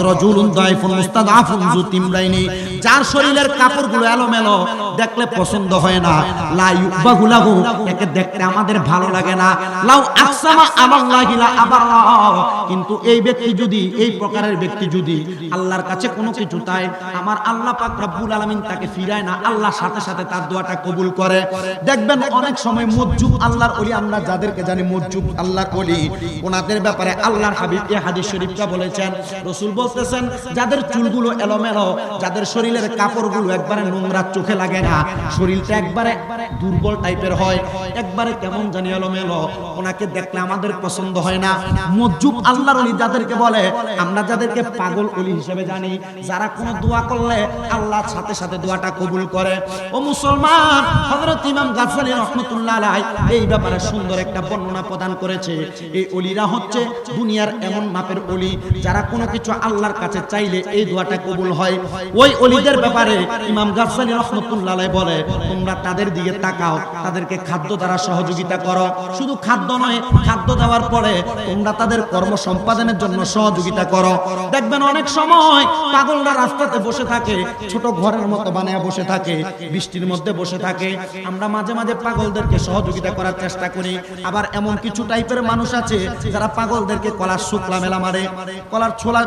রাজুলুন দাঈফুন মুস্তাদআফুন যু তিমরাইনি, যার শরীরের কাপড়গুলো এলোমেলো, দেখলে পছন্দ হয় না। লা ইউবাহু লাহু, একে দেখতে আমাদের ভালো লাগে না। লাউ আকসামা আলাল্লাহি লা আবাররা, কিন্তু এই ব্যক্তি যদি, এই প্রকারের ব্যক্তি যদি আল্লাহর কাছে কোনো কিছু চায়, আমার আল্লাহ পাক রব্বুল আলামিন তাকে ফিরায় না, আল্লাহ সাথে সাথে তার দোয়াটা কবুল করে। দেখবেন অনেক সময় মজজুব আল্লাহর ওলি, আমরা যাদেরকে জানি মজজুব আল্লাহর ওলি, ওনাদের ব্যাপারে আল্লাহর হাবিব এই হাদিস শরীফটা বলেছেন। রাসূল বলতেছেন, যাদের চুলগুলো এলোমেলো, যাদের শরীরের কাপড়গুলো একবারে নোংরা, চোখে লাগে না, শরীরটা একবারে দুর্বল টাইপের হয়, একবারে কেমন জানি এলোমেলো, ওনাকে দেখলে আমাদের পছন্দ হয় না। মজজুব আল্লাহর ওলি যাদেরকে বলে, আমরা যাদেরকে পাগল ওলি হিসেবে জানি, যারা কোনো দোয়া করলে আল্লাহর সাথে সাথে দোয়াটা কবুল করে। ও মুসলমান, হযরত ইমাম গাজ্জালী রাহমাতুল্লাহ আলাইহি এই ব্যাপারে সুন্দর একটা বর্ণনা প্রদান করেছে। এই ওলিরা হচ্ছে দুনিয়ার এমন মাপের ওলি, যারা কোনো কিছু আল্লাহর কাছে চাইলে এই দোয়াটা কবুল হয়। ওই ওলি অলিদের ব্যাপারে ইমাম গাজ্জালী রাহমাতুল্লাহ আলাইহি বলে, তোমরা তাদের দিকে তাকাও, তাদেরকে খাদ্য দ্বারা সহযোগিতা করো। শুধু খাদ্য নয়, খাদ্য দেওয়ার পরে তোমরা তাদের কর্ম সম্পাদনের জন্য সহযোগিতা করো। দেখবেন অনেক সময় পাগলরা রাস্তাতে বসে থাকে, ছোট ঘরের মতো বানায় বসে থাকে, বৃষ্টির মধ্যে বসে থাকে। আমরা মাঝে মাঝে পাগলদেরকে সহযোগিতা করার চেষ্টা করি। আবার এমন কিছু টাইপের মানুষ আছে যারা পাগলদেরকে কলার শুকলা মেলা মারে, কলার ছোলা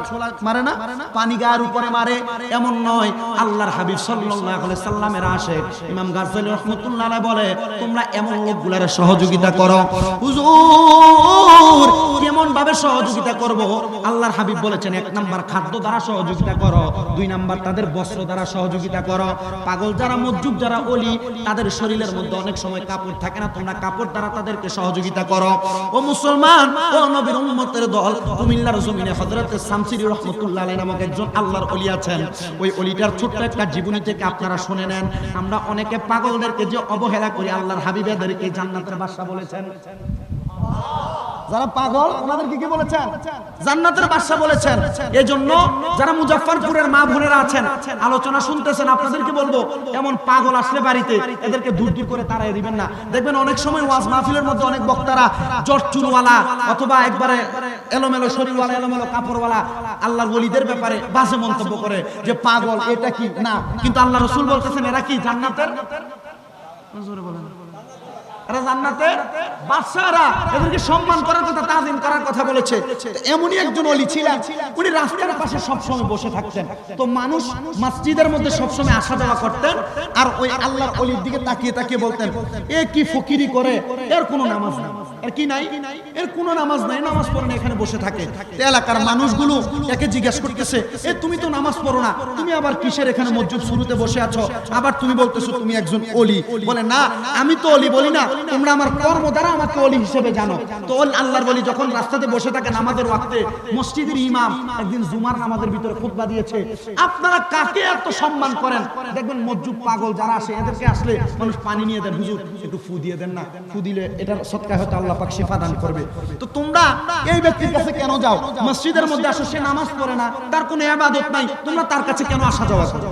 মারে না, পানি গায়ের উপরে মারে। এমন নয়, আল্লাহর হাবিব সাল্লাল্লাহু আলাইহি সাল্লামের আশিক ইমাম গাজ্জালী রাহমাতুল্লাহ আলাইহি বলে, তোমরা এমন লোকগুলোর সহযোগিতা করো। হুজুর কেমন ভাবে সহযোগিতা করব? আল্লাহর হাবিব বলেছেন, 1 নাম্বার খাদ্য দ্বারা সহযোগিতা করো, 2 নাম্বার তাদের বস্ত্র দ্বারা সহযোগিতা করো। পাগল যারা, মজজুব যারা ওলি, তাদের শরীরের মধ্যে অনেক সময় কাপড় থাকে না, তোমরা কাপড় দ্বারা তাদেরকে সহযোগিতা করো। ও মুসলমান, ও নবীর উম্মতের দল, কুমিল্লার জমিনে হযরত শামসুরি রাহমাতুল্লাহ আলাইহি নামক একজন আল্লাহর ওলি আছেন। ওই ওলিটার ছোট্ট একটা জীবনী থেকে আপনারা শুনে নেন। আমরা অনেকে পাগলদেরকে যে অবহেলা করি, আল্লাহর হাবিব এদেরকে জান্নাতের বাদশা বলেছেন। যারা পাগল ওনাদেরকে কি বলেছেন? জান্নাতের বাদশা বলেছেন। এজন্য যারা মুজাফফরপুরের মা বোনেরা আছেন, আলোচনা শুনতেছেন, আপনাদেরকে বলবো, এমন পাগল আসলে বাড়িতে এদেরকে দূর দূর করে তাড়াই দিবেন না। দেখবেন অনেক সময় ওয়াজ মাহফিলের মধ্যে অনেক বক্তারা জটচুলওয়ালা অথবা একবারে এলোমেলো শরীরওয়ালা, এলোমেলো কাপড়ওয়ালা আল্লাহর ওলিদের ব্যাপারে বাজে মন্তব্য করে যে পাগল, এটা কি না। কিন্তু আল্লাহ রাসূল বলতেছেন এরা কি জান্নাতের, জোরে বলেন, এরা জান্নাতের বাদশারা, এদেরকে সম্মান করার কথা, তাজিম করার কথা বলেছে। এমনই একজন ওলি ছিলেন, উনি রাস্তার পাশে সব সময় বসে থাকতেন। তো মানুষ মসজিদের মধ্যে সব সময় আসা যাওয়া করতেন, আর ওই আল্লাহর ওলির দিকে তাকিয়ে তাকিয়ে বলতেন, এ কি ফকিরি করে, এর কোনো নামাজ নাই, এর কি নাই, এর কোনো নামাজ নাই, নামাজ পড়ে না, এখানে বসে থাকে। এলাকার মানুষগুলো একে জিজ্ঞেস করতেছে, এ তুমি তো নামাজ পড়ো না, তুমি আবার কিসের এখানে মসজিদ শুরুতে বসে আছো, আবার তুমি বলতেছো তুমি একজন ওলি। বলে, না আমি তো ওলি বলি না, তোমরা আমার কর্ম দ্বারা আমাকে ওলি হিসেবে জানো। তো আল্লাহর ওলি যখন রাস্তাতে বসে থাকে নামাজের ওয়াক্তে, মসজিদের ইমাম একদিন জুমার নামাজের ভিতরে খুতবা দিয়েছে, আপনারা কাকে এত সম্মান করেন? দেখবেন মজজুব পাগল যারা আসে, এদেরকে আসলে মানুষ পানি নিয়ে দেন, হুজুর একটু ফু দিয়ে দেন না, ফু দিলে এটার সদকায় হয়তো আল্লাহ পাক শিফা দান করবে। তো তোমরা এই ব্যক্তির কাছে কেন যাও? মসজিদের মধ্যে আসো, সে নামাজ পড়ে না, তার কোনো ইবাদত নাই, তোমরা তার কাছে কেন আসা যাওয়া করো?